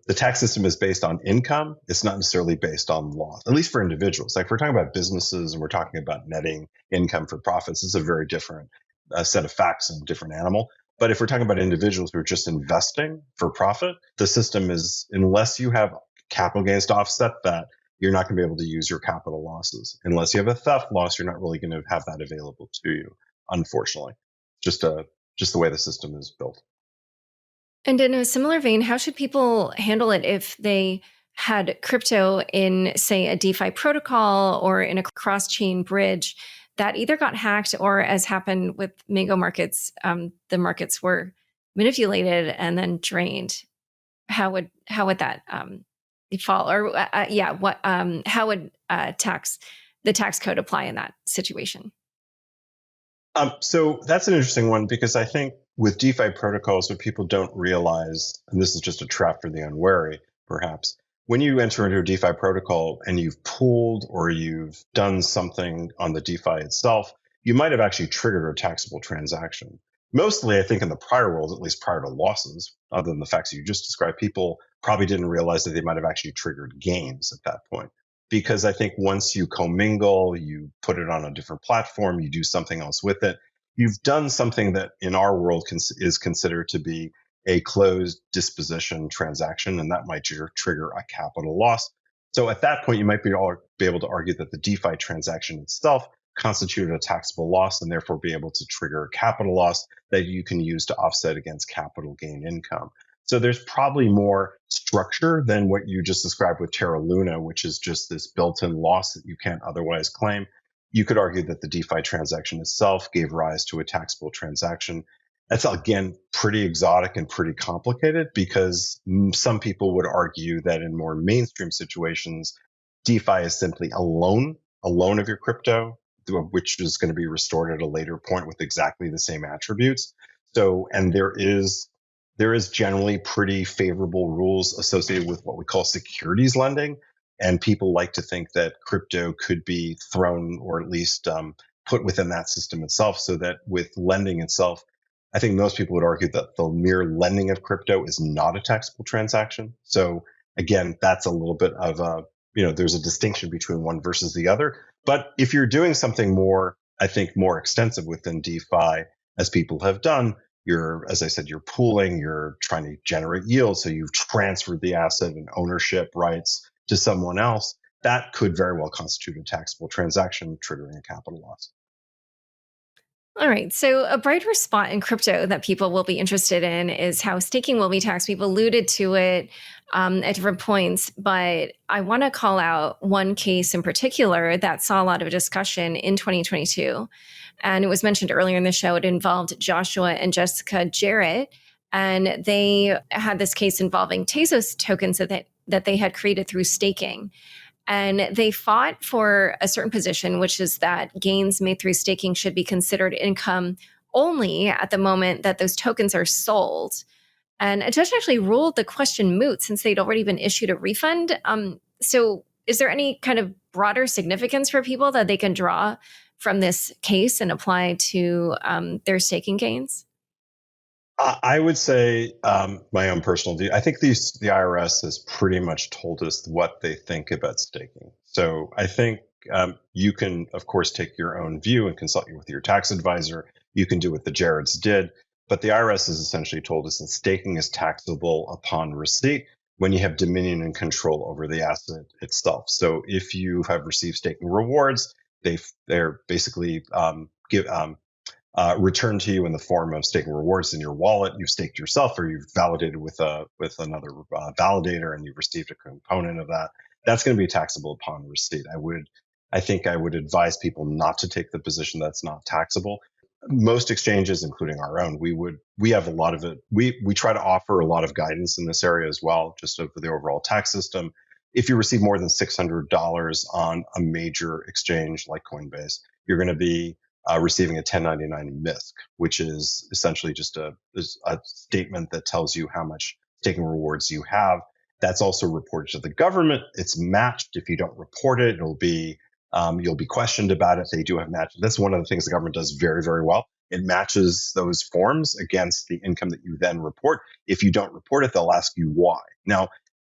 The tax system is based on income. It's not necessarily based on loss, at least for individuals. Like if we're talking about businesses and we're talking about netting income for profits, it's a very different set of facts and different animal. But if we're talking about individuals who are just investing for profit, the system is, unless you have capital gains to offset that, you're not going to be able to use your capital losses. Unless you have a theft loss, you're not really going to have that available to you, unfortunately. Just the way the system is built. And in a similar vein, how should people handle it if they had crypto in, say, a DeFi protocol or in a cross-chain bridge that either got hacked or, as happened with Mango markets, the markets were manipulated and then drained? How would that fall? Or how would the tax code apply in that situation? So that's an interesting one, because I think with DeFi protocols, what people don't realize, and this is just a trap for the unwary, perhaps, when you enter into a DeFi protocol and you've pooled or you've done something on the DeFi itself, you might have actually triggered a taxable transaction. Mostly, I think in the prior world, at least prior to losses, other than the facts you just described, people probably didn't realize that they might have actually triggered gains at that point. Because I think once you commingle, you put it on a different platform, you do something else with it, you've done something that in our world is considered to be a closed disposition transaction, and that might trigger a capital loss. So at that point, you might be able to argue that the DeFi transaction itself constituted a taxable loss and therefore be able to trigger a capital loss that you can use to offset against capital gain income. So there's probably more structure than what you just described with Terra Luna, which is just this built-in loss that you can't otherwise claim. You could argue that the DeFi transaction itself gave rise to a taxable transaction. That's, again, pretty exotic and pretty complicated because some people would argue that in more mainstream situations, DeFi is simply a loan of your crypto, which is going to be restored at a later point with exactly the same attributes. So, and there is generally pretty favorable rules associated with what we call securities lending. And people like to think that crypto could be thrown or at least put within that system itself, so that with lending itself, I think most people would argue that the mere lending of crypto is not a taxable transaction. So again, that's a little bit of there's a distinction between one versus the other. But if you're doing something more, I think, more extensive within DeFi, as people have done, as I said, you're pooling, you're trying to generate yield. So you've transferred the asset and ownership rights to someone else. That could very well constitute a taxable transaction, triggering a capital loss. All right. So a brighter spot in crypto that people will be interested in is how staking will be taxed. We've alluded to it at different points, but I want to call out one case in particular that saw a lot of discussion in 2022. And it was mentioned earlier in the show. It involved Joshua and Jessica Jarrett. And they had this case involving Tezos tokens that they had created through staking. And they fought for a certain position, which is that gains made through staking should be considered income only at the moment that those tokens are sold. And a judge actually ruled the question moot since they'd already been issued a refund. So is there any kind of broader significance for people that they can draw from this case and apply to their staking gains? I would say my own personal view. I think the IRS has pretty much told us what they think about staking. So I think you can, of course, take your own view and consult with your tax advisor. You can do what the Jarretts did. But the IRS has essentially told us that staking is taxable upon receipt when you have dominion and control over the asset itself. So if you have received staking rewards, they're basically returned to you in the form of staking rewards in your wallet. You've staked yourself, or you've validated with another validator, and you've received a component of that. That's going to be taxable upon receipt. I think I would advise people not to take the position that's not taxable. Most exchanges, including our own, we have a lot of it. We try to offer a lot of guidance in this area as well, just over the overall tax system. If you receive more than $600 on a major exchange like Coinbase, you're going to be receiving a 1099 MISC, which is essentially just a statement that tells you how much staking rewards you have. That's also reported to the government. It's matched. If you don't report it, you'll be questioned about it. They do have match. That's one of the things the government does very, very well. It matches those forms against the income that you then report. If you don't report it, they'll ask you why. Now,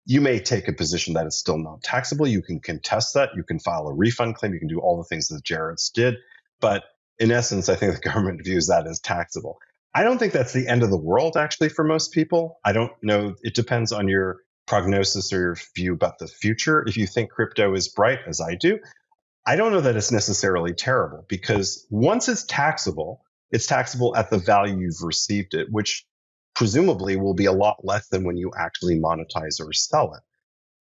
you may take a position that it's still not taxable. You can contest that. You can file a refund claim. You can do all the things that Jarrett's did. But in essence, I think the government views that as taxable. I don't think that's the end of the world, actually, for most people. I don't know. It depends on your prognosis or your view about the future. If you think crypto is bright, as I do, I don't know that it's necessarily terrible, because once it's taxable at the value you've received it, which presumably will be a lot less than when you actually monetize or sell it.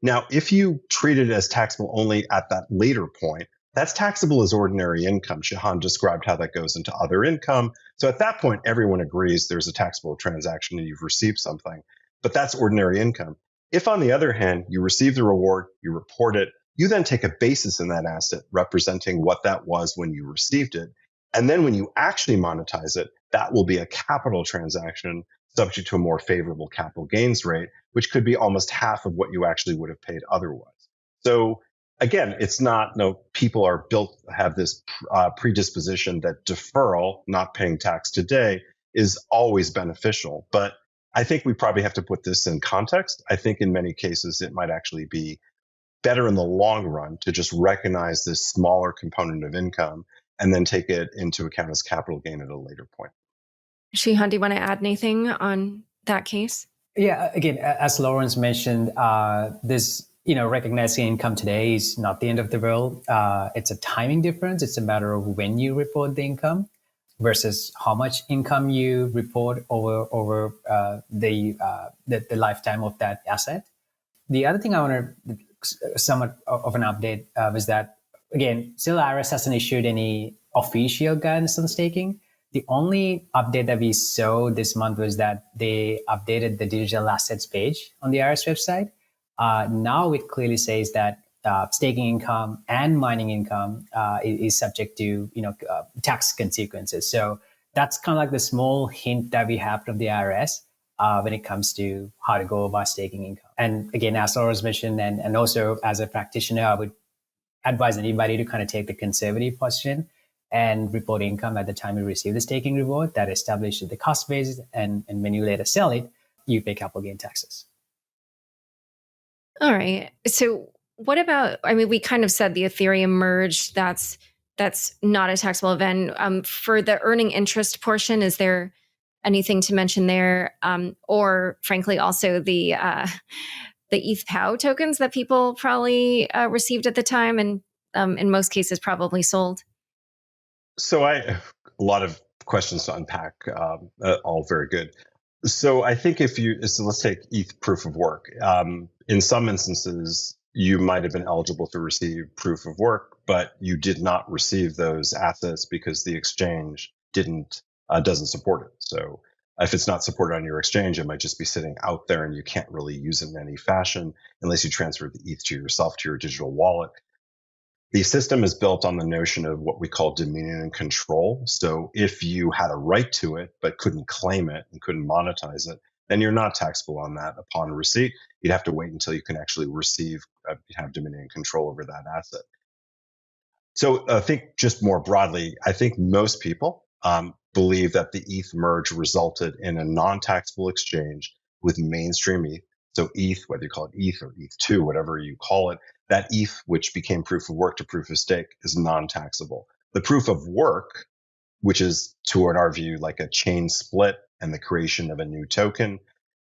Now, if you treat it as taxable only at that later point, that's taxable as ordinary income. Shehan described how that goes into other income. So at that point, everyone agrees there's a taxable transaction and you've received something, but that's ordinary income. If, on the other hand, you receive the reward, you report it, you then take a basis in that asset representing what that was when you received it. And then when you actually monetize it, that will be a capital transaction subject to a more favorable capital gains rate, which could be almost half of what you actually would have paid otherwise. So again, it's not, people have this predisposition that deferral, not paying tax today, is always beneficial. But I think we probably have to put this in context. I think in many cases, it might actually be better in the long run to just recognize this smaller component of income and then take it into account as capital gain at a later point. Shehan, do you want to add anything on that case? Yeah, again, as Lawrence mentioned, this recognizing income today is not the end of the world. It's a timing difference. It's a matter of when you report the income versus how much income you report over the lifetime of that asset. The other thing I want to somewhat of an update was that, again, still IRS hasn't issued any official guidance on staking. The only update that we saw this month was that they updated the digital assets page on the IRS website. Now it clearly says that staking income and mining income is subject to tax consequences. So that's kind of like the small hint that we have from the IRS when it comes to how to go about staking income. And again, as Laura's mentioned, and also as a practitioner, I would advise anybody to kind of take the conservative position and report income at the time you receive the staking reward that establishes the cost base. And when you later sell it, you pay capital gain taxes. All right. So what about, we kind of said the Ethereum merge, that's not a taxable event. For the earning interest portion, is there anything to mention there? Or frankly, also the ETH POW tokens that people probably received at the time and in most cases probably sold? So a lot of questions to unpack, all very good. So I think let's take ETH proof of work. In some instances, you might have been eligible to receive proof of work, but you did not receive those assets because the exchange doesn't support it. So if it's not supported on your exchange, it might just be sitting out there and you can't really use it in any fashion unless you transfer the ETH to yourself, to your digital wallet. The system is built on the notion of what we call dominion and control. So if you had a right to it, but couldn't claim it and couldn't monetize it, then you're not taxable on that upon receipt. You'd have to wait until you can actually have dominion and control over that asset. So I think just more broadly, I think most people believe that the ETH merge resulted in a non-taxable exchange with mainstream ETH. So ETH, whether you call it ETH or ETH2, whatever you call it, that ETH, which became proof of work to proof of stake, is non-taxable. The proof of work, which is, in our view, like a chain split and the creation of a new token,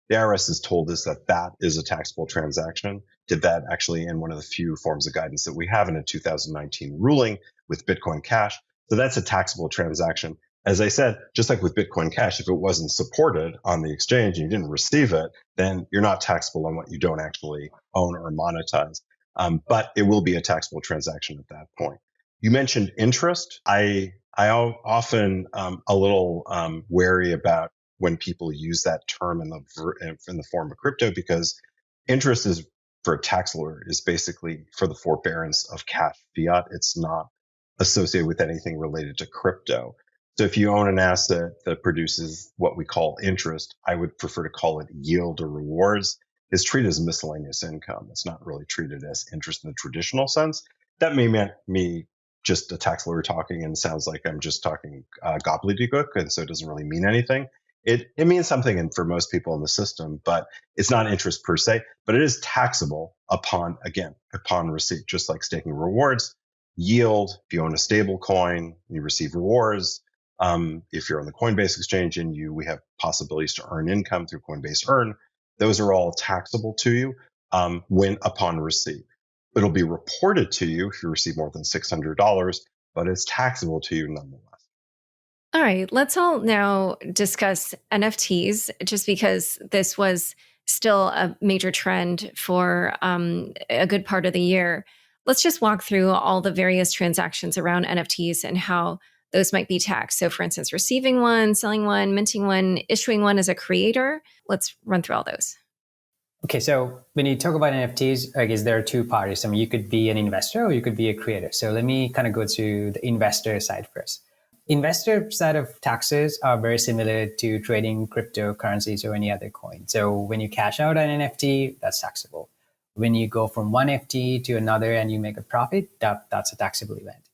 the IRS has told us that that is a taxable transaction. Did that actually in one of the few forms of guidance that we have in a 2019 ruling with Bitcoin Cash. So that's a taxable transaction. As I said, just like with Bitcoin Cash, if it wasn't supported on the exchange and you didn't receive it, then you're not taxable on what you don't actually own or monetize. But it will be a taxable transaction at that point. You mentioned interest. I often a little wary about when people use that term in the form of crypto, because interest is, for a tax lawyer, is basically for the forbearance of cash fiat. It's not associated with anything related to crypto. So if you own an asset that produces what we call interest, I would prefer to call it yield or rewards. It's treated as miscellaneous income. It's not really treated as interest in the traditional sense. That may mean me just a tax lawyer talking and sounds like I'm just talking gobbledygook, and so it doesn't really mean anything. It means something for most people in the system, but it's not interest per se, but it is taxable upon receipt, just like staking rewards. Yield, if you own a stable coin, you receive rewards. If you're on the Coinbase exchange and we have possibilities to earn income through Coinbase Earn, those are all taxable to you when upon receipt. It'll be reported to you if you receive more than $600, but it's taxable to you nonetheless. All right, let's all now discuss NFTs, just because this was still a major trend for a good part of the year. Let's just walk through all the various transactions around NFTs and how those might be taxed. So for instance, receiving one, selling one, minting one, issuing one as a creator. Let's run through all those. Okay, so when you talk about NFTs, I guess there are two parties. You could be an investor or you could be a creator. So let me kind of go to the investor side first. Investor side of taxes are very similar to trading cryptocurrencies or any other coin. So when you cash out an NFT, that's taxable. When you go from one NFT to another and you make a profit, that's a taxable event.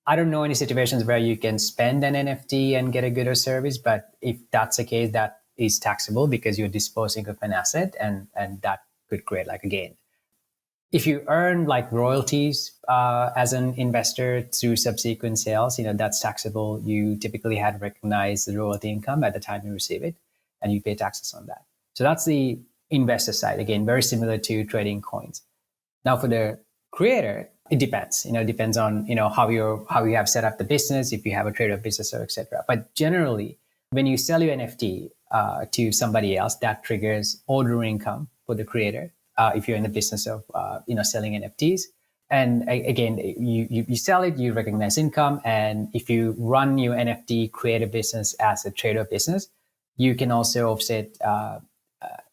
I don't know any situations where you can spend an NFT and get a good or service, but if that's the case, that is taxable because you're disposing of an asset and that could create like a gain. If you earn like royalties as an investor through subsequent sales, that's taxable. You typically had recognized the royalty income at the time you receive it. and you pay taxes on that. So that's the investor side. Again, very similar to trading coins. Now for the creator, it depends. It depends on how you have set up the business, if you have a trader business or etc. But generally, when you sell your NFT to somebody else, that triggers ordinary income for the creator. If you're in the business of selling NFTs, and again, you sell it, you recognize income, and if you run your NFT creator business as a trader business, you can also offset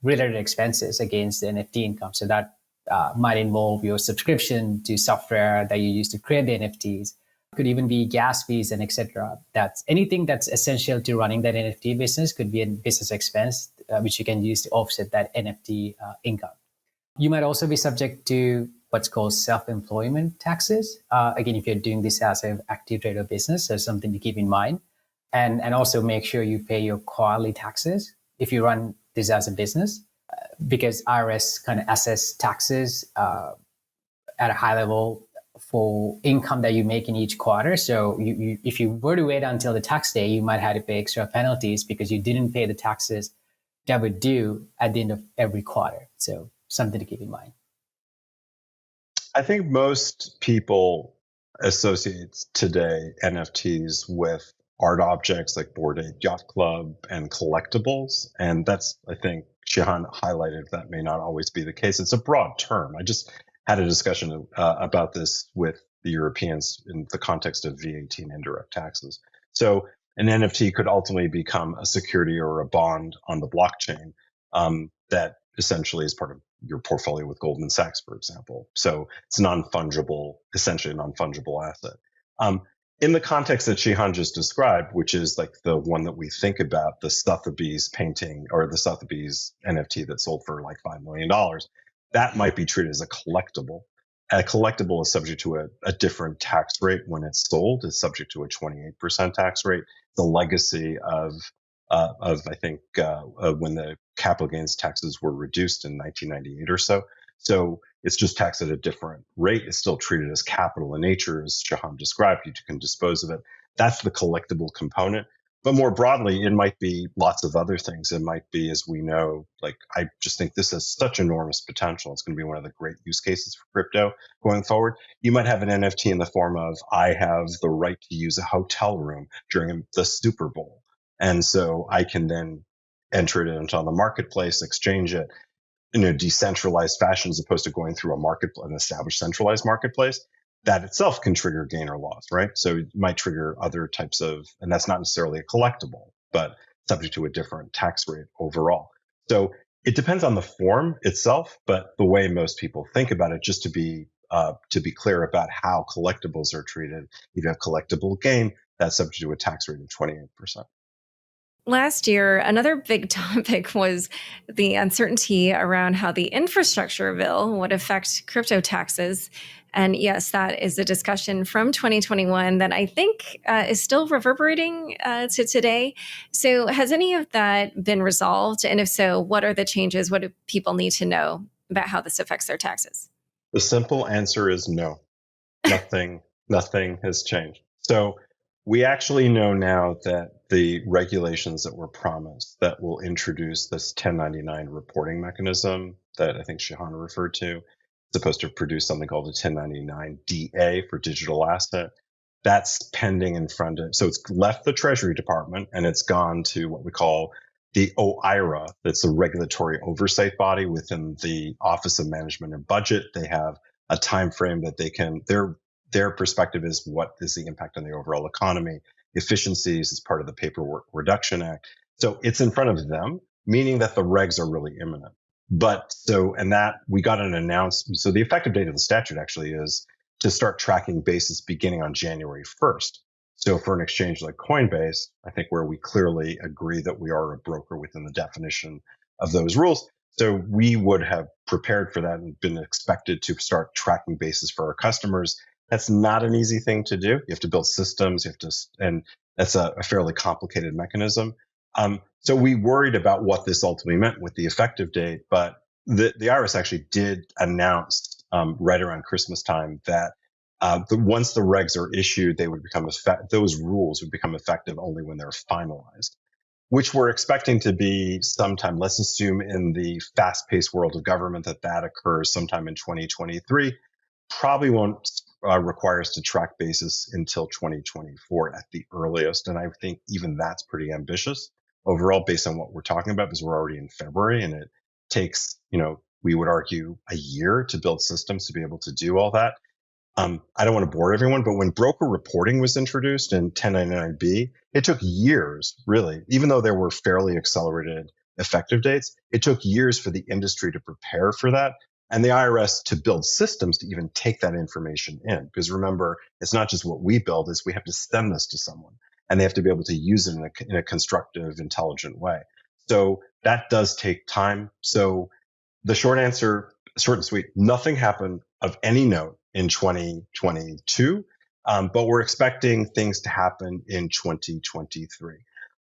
related expenses against the NFT income. So that might involve your subscription to software that you use to create the NFTs. It could even be gas fees and etc. That's anything that's essential to running that NFT business could be a business expense, which you can use to offset that NFT income. You might also be subject to what's called self-employment taxes. Again, if you're doing this as an active trader business, there's something to keep in mind. And also make sure you pay your quarterly taxes if you run this as a business, because IRS kind of assess taxes at a high level for income that you make in each quarter. So if you were to wait until the tax day, you might have to pay extra penalties because you didn't pay the taxes that were due at the end of every quarter. So something to keep in mind. I think most people associate today NFTs with art objects like Bored Ape Yacht Club and collectibles. And that's, I think, Shehan highlighted that may not always be the case. It's a broad term. I just had a discussion about this with the Europeans in the context of VAT and indirect taxes. So an NFT could ultimately become a security or a bond on the blockchain that essentially is part of your portfolio with Goldman Sachs, for example. So it's essentially a non-fungible asset. In the context that Shehan just described, which is like the one that we think about, the Sotheby's painting or the Sotheby's NFT that sold for like $5 million, that might be treated as a collectible. A collectible is subject to a different tax rate when it's sold. It's subject to a 28% tax rate. The legacy of I think when the capital gains taxes were reduced in 1998 or so. So it's just taxed at a different rate. It's still treated as capital in nature, as Shehan described. You can dispose of it. That's the collectible component. But more broadly, it might be lots of other things. It might be, as we know, like I just think this has such enormous potential. It's going to be one of the great use cases for crypto going forward. You might have an NFT in the form of, I have the right to use a hotel room during the Super Bowl. And so I can then enter it into the marketplace, exchange it in a decentralized fashion as opposed to going through an established centralized marketplace. That itself can trigger gain or loss, right? So it might trigger other types of, and that's not necessarily a collectible, but subject to a different tax rate overall. So it depends on the form itself, but the way most people think about it, just to be clear about how collectibles are treated, if you have collectible gain, that's subject to a tax rate of 28%. Last year, another big topic was the uncertainty around how the infrastructure bill would affect crypto taxes. And yes, that is a discussion from 2021 that I think is still reverberating to today. So has any of that been resolved? And if so, what are the changes? What do people need to know about how this affects their taxes? The simple answer is no. Nothing has changed. So we actually know now that the regulations that were promised that will introduce this 1099 reporting mechanism that I think Shehan referred to, supposed to produce something called a 1099 DA for digital asset. That's pending in front of, so it's left the Treasury Department and it's gone to what we call the OIRA. That's a regulatory oversight body within the Office of Management and Budget. They have a time frame that they can, their perspective is what is the impact on the overall economy. Efficiencies is part of the Paperwork Reduction Act. So it's in front of them, meaning that the regs are really imminent. And that we got an announcement. So the effective date of the statute actually is to start tracking basis beginning on January 1st. So for an exchange like Coinbase, I think where we clearly agree that we are a broker within the definition of those rules. So we would have prepared for that and been expected to start tracking basis for our customers. That's not an easy thing to do. You have to build systems. And that's a fairly complicated mechanism. So we worried about what this ultimately meant with the effective date, but the IRS actually did announce right around Christmas time that once the regs are issued, they would become those rules would become effective only when they're finalized. which we're expecting to be sometime, let's assume in the fast-paced world of government that occurs sometime in 2023, probably won't require us to track basis until 2024 at the earliest. And I think even that's pretty ambitious overall based on what we're talking about, because we're already in February and it takes, we would argue a year to build systems to be able to do all that. I don't want to bore everyone, but when broker reporting was introduced in 1099B, it took years, really, even though there were fairly accelerated effective dates, it took years for the industry to prepare for that and the IRS to build systems to even take that information in. Because remember, it's not just what we build, is we have to send this to someone and they have to be able to use it in a constructive, intelligent way. So that does take time. So the short answer, short and sweet, nothing happened of any note in 2022, but we're expecting things to happen in 2023.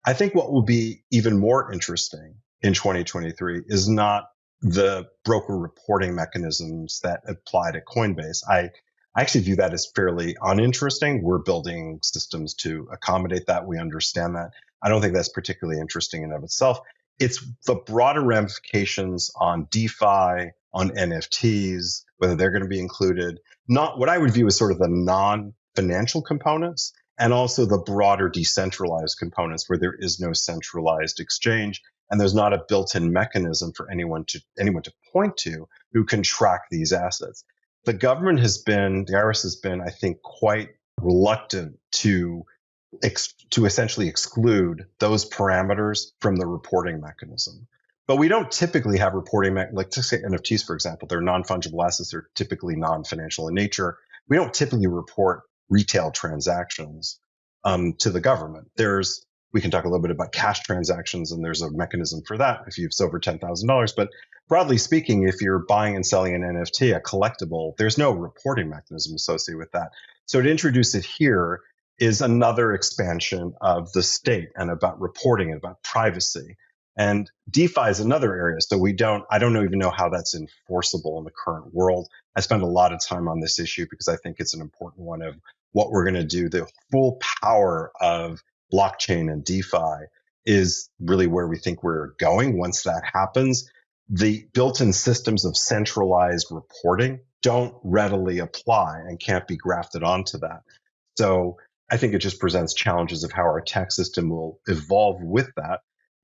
I think what will be even more interesting in 2023 is not the broker reporting mechanisms that apply to Coinbase. I actually view that as fairly uninteresting. We're building systems to accommodate that. We understand that. I don't think that's particularly interesting in and of itself. It's the broader ramifications on DeFi, on NFTs, whether they're going to be included, not what I would view as sort of the non-financial components, and also the broader decentralized components where there is no centralized exchange and there's not a built-in mechanism for anyone to point to who can track these assets. The government has been, the IRS has been, I think, quite reluctant to essentially exclude those parameters from the reporting mechanism. But we don't typically have reporting, like to say NFTs, for example, they're non-fungible assets. They're typically non-financial in nature. We don't typically report retail transactions to the government. We can talk a little bit about cash transactions, and there's a mechanism for that if you've over $10,000. But broadly speaking, if you're buying and selling an NFT, a collectible, there's no reporting mechanism associated with that. So to introduce it here is another expansion of the state and about reporting and about privacy. And DeFi is another area. So I don't even know how that's enforceable in the current world. I spend a lot of time on this issue because I think it's an important one of what we're going to do. The full power of blockchain and DeFi is really where we think we're going. Once that happens, the built-in systems of centralized reporting don't readily apply and can't be grafted onto that. So I think it just presents challenges of how our tax system will evolve with that.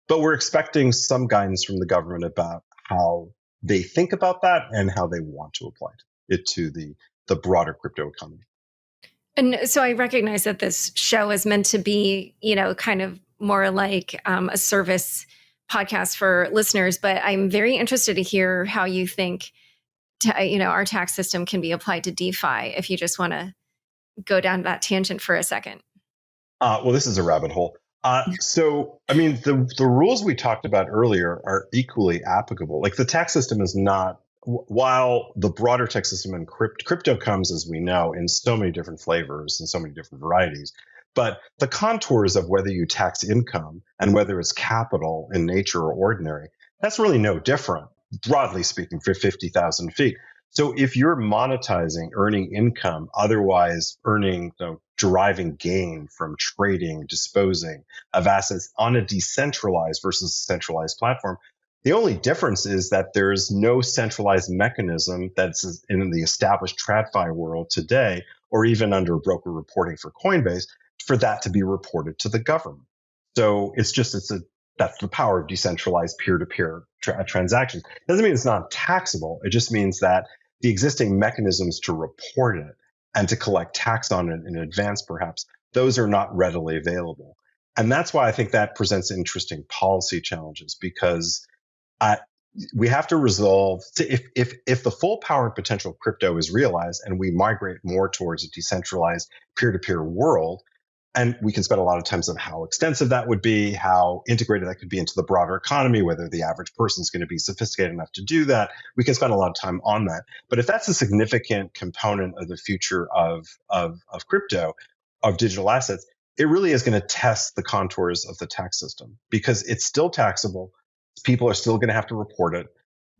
But we're expecting some guidance from the government about how they think about that and how they want to apply it to the broader crypto economy. And so I recognize that this show is meant to be, kind of more like a service podcast for listeners, but I'm very interested to hear how you think, our tax system can be applied to DeFi, if you just want to go down that tangent for a second. Well, this is a rabbit hole. So, I mean, the rules we talked about earlier are equally applicable. Like the tax system is not, while the broader tax system in crypto comes, as we know, in so many different flavors and so many different varieties, but the contours of whether you tax income and whether it's capital in nature or ordinary, that's really no different, broadly speaking, for 50,000 feet. So if you're monetizing, earning income, otherwise deriving gain from trading, disposing of assets on a decentralized versus centralized platform, the only difference is that there's no centralized mechanism that's in the established TradFi world today, or even under broker reporting for Coinbase, for that to be reported to the government. So that's the power of decentralized peer-to-peer transactions. It doesn't mean it's not taxable. It just means that the existing mechanisms to report it and to collect tax on it in advance, perhaps, those are not readily available. And that's why I think that presents interesting policy challenges, because we have to resolve, if the full power and potential of crypto is realized and we migrate more towards a decentralized peer-to-peer world, and we can spend a lot of time on how extensive that would be, how integrated that could be into the broader economy, whether the average person is going to be sophisticated enough to do that. We can spend a lot of time on that. But if that's a significant component of the future of crypto, of digital assets, it really is going to test the contours of the tax system, because it's still taxable. People are still going to have to report it.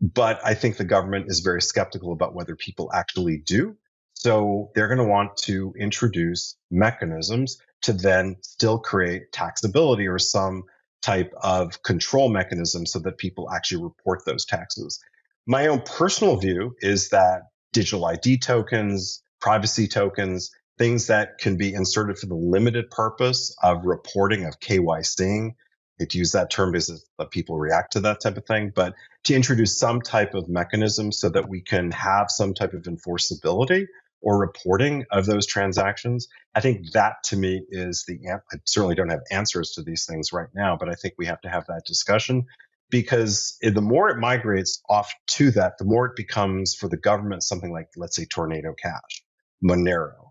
But I think the government is very skeptical about whether people actually do. So they're going to want to introduce mechanisms to then still create taxability or some type of control mechanism so that people actually report those taxes. My own personal view is that digital ID tokens, privacy tokens, things that can be inserted for the limited purpose of reporting, of KYCing. I hate to use that term because people react to that type of thing, but to introduce some type of mechanism so that we can have some type of enforceability or reporting of those transactions. I think that to me is I certainly don't have answers to these things right now, but I think we have to have that discussion because the more it migrates off to that, the more it becomes for the government something like, let's say, Tornado Cash, Monero.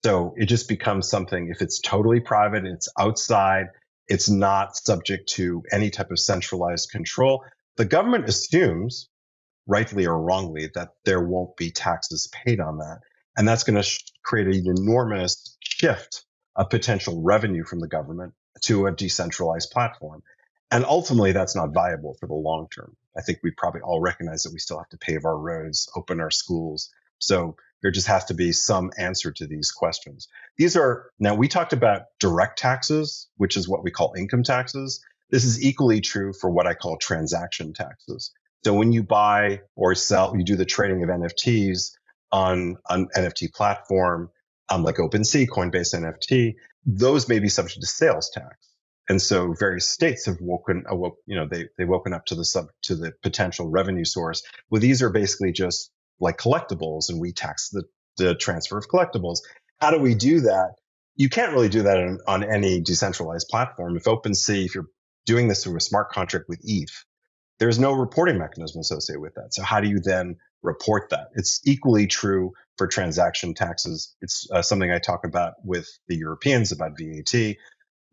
So it just becomes something, if it's totally private, it's outside, it's not subject to any type of centralized control. The government assumes, rightly or wrongly, that there won't be taxes paid on that. And that's going to create an enormous shift of potential revenue from the government to a decentralized platform. And ultimately, that's not viable for the long term. I think we probably all recognize that we still have to pave our roads, open our schools. So there just has to be some answer to these questions. Now we talked about direct taxes, which is what we call income taxes. This is equally true for what I call transaction taxes. So when you buy or sell, you do the trading of NFTs on an NFT platform, like OpenSea, Coinbase NFT, those may be subject to sales tax. And so various states have woken up to the potential revenue source. Well, these are basically just like collectibles, and we tax the transfer of collectibles. How do we do that? You can't really do that on any decentralized platform. If you're doing this through a smart contract with ETH, there's no reporting mechanism associated with that. So how do you then report that? It's equally true for transaction taxes. It's something I talk about with the Europeans about VAT.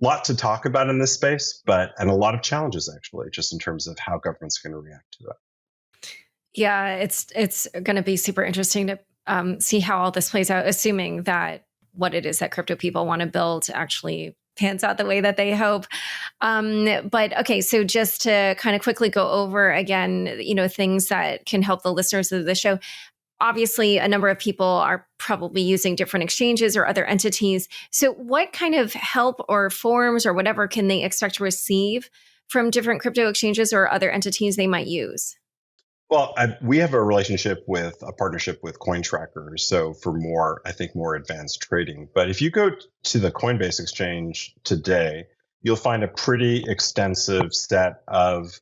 Lot to talk about in this space, and a lot of challenges actually, just in terms of how government's going to react to that. Yeah, it's going to be super interesting to see how all this plays out, assuming that what it is that crypto people want to build actually pans out the way that they hope. But okay, so just to kind of quickly go over again, things that can help the listeners of the show. Obviously, a number of people are probably using different exchanges or other entities. So what kind of help or forms or whatever can they expect to receive from different crypto exchanges or other entities they might use? Well, we have a partnership with CoinTracker. So for more advanced trading. But if you go to the Coinbase exchange today, you'll find a pretty extensive set of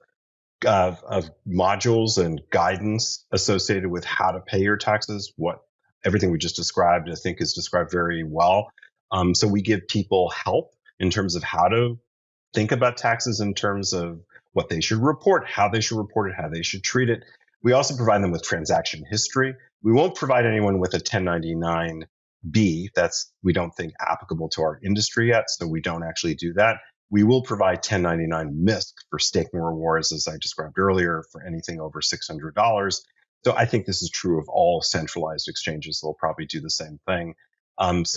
modules and guidance associated with how to pay your taxes. Everything we just described, I think, is described very well. So we give people help in terms of how to think about taxes, in terms of what they should report, how they should report it, how they should treat it. We also provide them with transaction history. We won't provide anyone with a 1099-B. We don't think applicable to our industry yet, so we don't actually do that. We will provide 1099 MISC for staking rewards, as I described earlier, for anything over $600. So I think this is true of all centralized exchanges. They'll probably do the same thing. And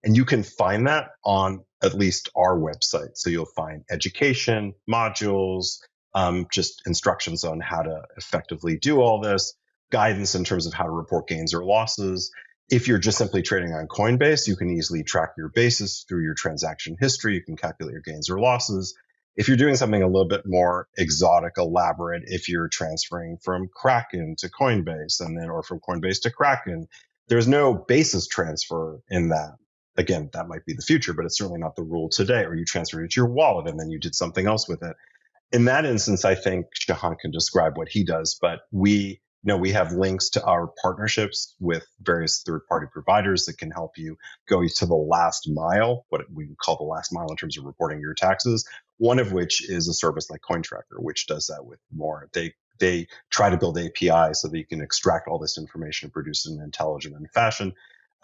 you can find that on at least our website. So you'll find education, modules, just instructions on how to effectively do all this, guidance in terms of how to report gains or losses. If you're just simply trading on Coinbase, you can easily track your basis through your transaction history. You can calculate your gains or losses. If you're doing something a little bit more exotic, elaborate, if you're transferring from Kraken to Coinbase or from Coinbase to Kraken, there's no basis transfer in that. Again, that might be the future, but it's certainly not the rule today. Or you transferred it to your wallet and then you did something else with it. In that instance, I think Shehan can describe what he does, but we have links to our partnerships with various third-party providers that can help you go to the last mile, what we call the last mile in terms of reporting your taxes, one of which is a service like CoinTracker, which does that with more. They try to build APIs so that you can extract all this information and produce it in an intelligent fashion.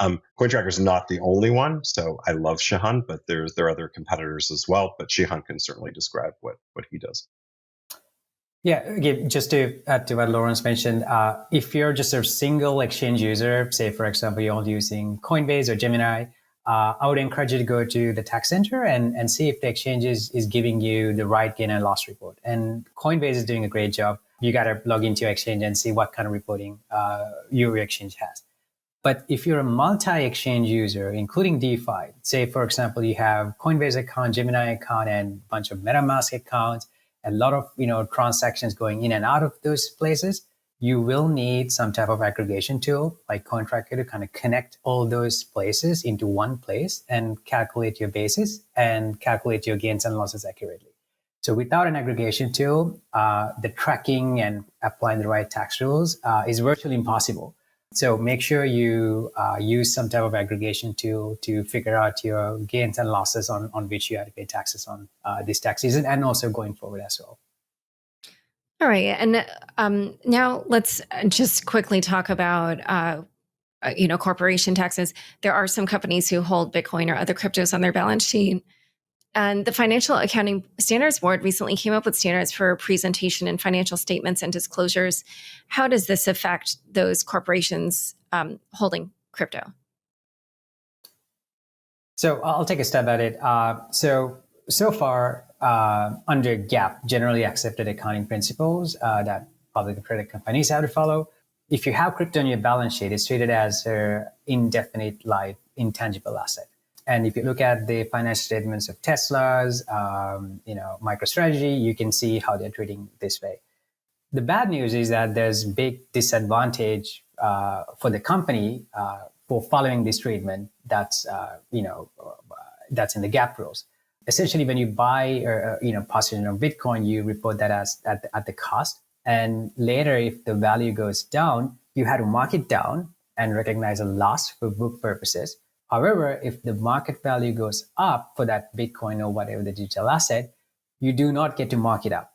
CoinTracker is not the only one, so I love Shehan, but there are other competitors as well. But Shehan can certainly describe what he does. Yeah, again, just to add to what Lawrence mentioned, if you're just a single exchange user, say, for example, you're only using Coinbase or Gemini, I would encourage you to go to the tax center and see if the exchange is giving you the right gain and loss report. And Coinbase is doing a great job. You got to log into your exchange and see what kind of reporting your exchange has. But if you're a multi-exchange user, including DeFi, say, for example, you have Coinbase account, Gemini account, and a bunch of MetaMask accounts, a lot of transactions going in and out of those places, you will need some type of aggregation tool like CoinTracker to kind of connect all those places into one place and calculate your basis and calculate your gains and losses accurately. So without an aggregation tool, the tracking and applying the right tax rules is virtually impossible. So make sure you use some type of aggregation tool to figure out your gains and losses on which you have to pay taxes on this tax season and also going forward as well. All right. And now let's just quickly talk about, corporation taxes. There are some companies who hold Bitcoin or other cryptos on their balance sheet. And the Financial Accounting Standards Board recently came up with standards for presentation in financial statements and disclosures. How does this affect those corporations holding crypto? So I'll take a stab at it. So far, under GAAP, generally accepted accounting principles that public traded companies have to follow, if you have crypto on your balance sheet, it's treated as an indefinite life intangible asset. And if you look at the financial statements of Tesla's, MicroStrategy, you can see how they're treating this way. The bad news is that there's big disadvantage for the company for following this treatment. That's that's in the GAAP rules. Essentially, when you buy or position of Bitcoin, you report that as at the cost, and later, if the value goes down, you have to mark it down and recognize a loss for book purposes. However, if the market value goes up for that Bitcoin or whatever the digital asset, you do not get to mark it up.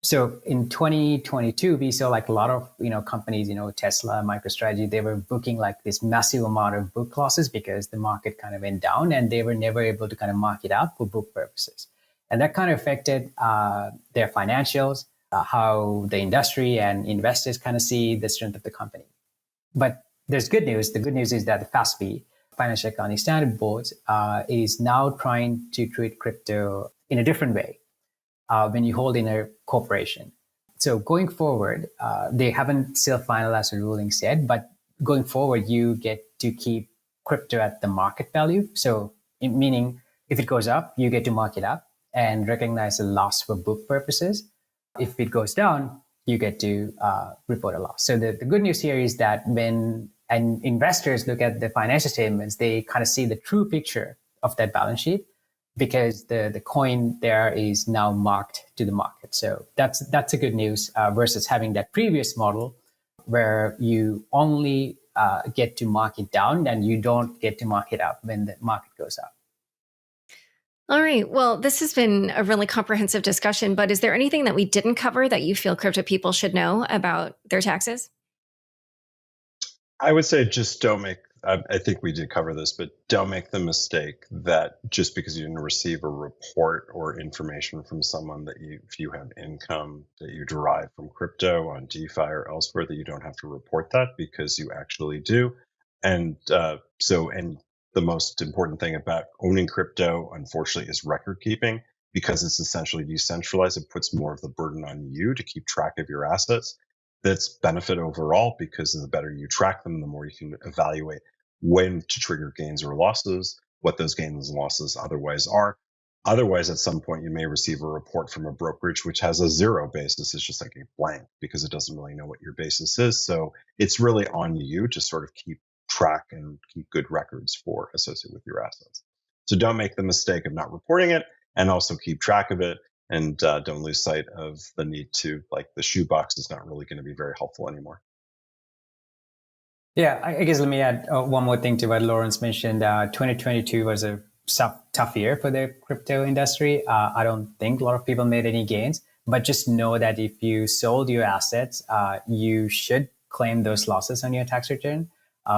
So in 2022, we saw like a lot of companies, Tesla, MicroStrategy, they were booking like this massive amount of book losses because the market kind of went down and they were never able to kind of mark it up for book purposes. And that kind of affected their financials, how the industry and investors kind of see the strength of the company. But there's good news. The good news is that the FASB, Financial Accounting Standard Board, is now trying to treat crypto in a different way when you hold in a corporation. So going forward, they haven't still finalized the rulings yet, but going forward, you get to keep crypto at the market value. So meaning if it goes up, you get to mark it up and recognize a loss for book purposes. If it goes down, you get to report a loss. So the good news here is that when investors look at the financial statements, they kind of see the true picture of that balance sheet because the coin there is now marked to the market. So that's a good news versus having that previous model where you only get to mark it down and you don't get to mark it up when the market goes up. All right. Well, this has been a really comprehensive discussion, but is there anything that we didn't cover that you feel crypto people should know about their taxes? I would say just don't make, I think we did cover this, but don't make the mistake that just because you didn't receive a report or information from someone that if you have income that you derive from crypto on DeFi or elsewhere, that you don't have to report that, because you actually do. And the most important thing about owning crypto, unfortunately, is record keeping, because it's essentially decentralized. It puts more of the burden on you to keep track of your assets. That's benefit overall, because the better you track them, the more you can evaluate when to trigger gains or losses, what those gains and losses otherwise are. Otherwise, at some point, you may receive a report from a brokerage which has a zero basis. It's just like a blank because it doesn't really know what your basis is. So it's really on you to sort of keep track and keep good records associated with your assets. So don't make the mistake of not reporting it, and also keep track of it. And don't lose sight of the need to, like, the shoebox is not really going to be very helpful anymore. Yeah, I guess let me add one more thing to what Lawrence mentioned. 2022 was a tough year for the crypto industry. I don't think a lot of people made any gains, but just know that if you sold your assets, you should claim those losses on your tax return.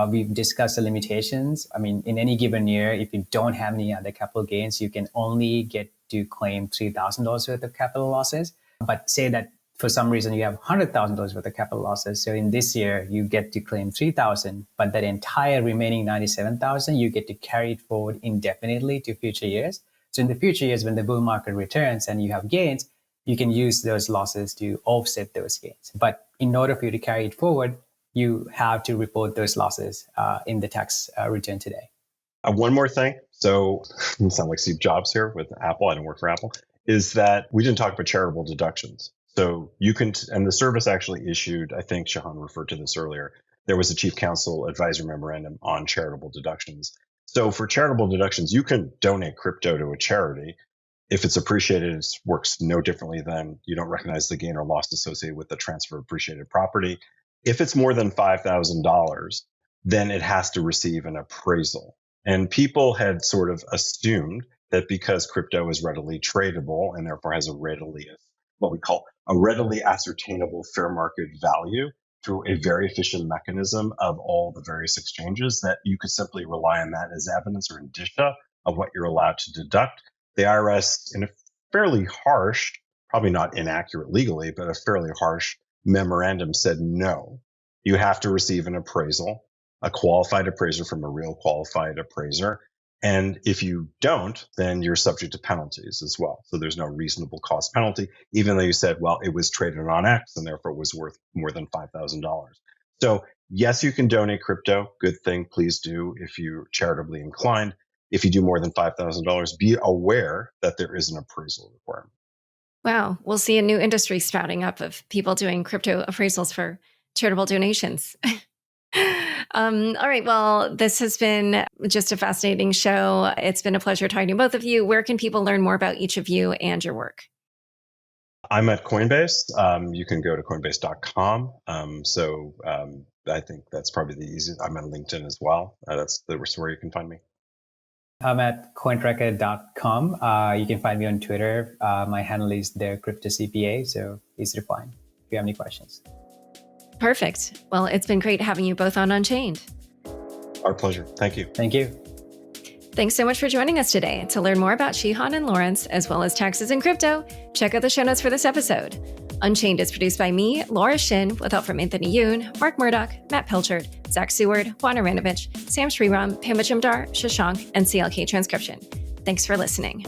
We've discussed the limitations. I mean, in any given year, if you don't have any other capital gains, you can only get to claim $3,000 worth of capital losses. But say that for some reason you have $100,000 worth of capital losses. So in this year, you get to claim $3,000, but that entire remaining $97,000, you get to carry it forward indefinitely to future years. So in the future years, when the bull market returns and you have gains, you can use those losses to offset those gains. But in order for you to carry it forward, you have to report those losses in the tax return today. One more thing. So, I sound like Steve Jobs here with Apple. I don't work for Apple. Is that we didn't talk about charitable deductions. So you can, and the service actually issued, I think Shehan referred to this earlier, there was a chief counsel advisory memorandum on charitable deductions. So for charitable deductions, you can donate crypto to a charity. If it's appreciated, it works no differently than you don't recognize the gain or loss associated with the transfer of appreciated property. If it's more than $5,000, then it has to receive an appraisal. And people had sort of assumed that because crypto is readily tradable and therefore has a readily, what we call a readily ascertainable fair market value through a very efficient mechanism of all the various exchanges, that you could simply rely on that as evidence or indicia of what you're allowed to deduct. The IRS, in a fairly harsh, probably not inaccurate legally, but a fairly harsh memorandum said, no, you have to receive an appraisal, a qualified appraiser from a real qualified appraiser. And if you don't, then you're subject to penalties as well. So there's no reasonable cost penalty, even though you said, well, it was traded on X and therefore it was worth more than $5,000. So yes, you can donate crypto. Good thing. Please do if you're charitably inclined. If you do more than $5,000, be aware that there is an appraisal requirement. Wow. We'll see a new industry sprouting up of people doing crypto appraisals for charitable donations. All right. Well, this has been just a fascinating show. It's been a pleasure talking to both of you. Where can people learn more about each of you and your work? I'm at Coinbase. You can go to coinbase.com. I think that's probably the easiest. I'm on LinkedIn as well. That's where you can find me. I'm at CoinTracker.com. You can find me on Twitter. My handle is the Crypto CPA, so easy to find if you have any questions. Perfect. Well, it's been great having you both on Unchained. Our pleasure. Thank you. Thank you. Thanks so much for joining us today. To learn more about Shehan and Lawrence, as well as taxes and crypto, check out the show notes for this episode. Unchained is produced by me, Laura Shin, with help from Anthony Yoon, Mark Murdoch, Matt Pilchard, Zach Seward, Juan Aranovich, Sam Sriram, Pamba Jamdar, Shashank, and CLK Transcription. Thanks for listening.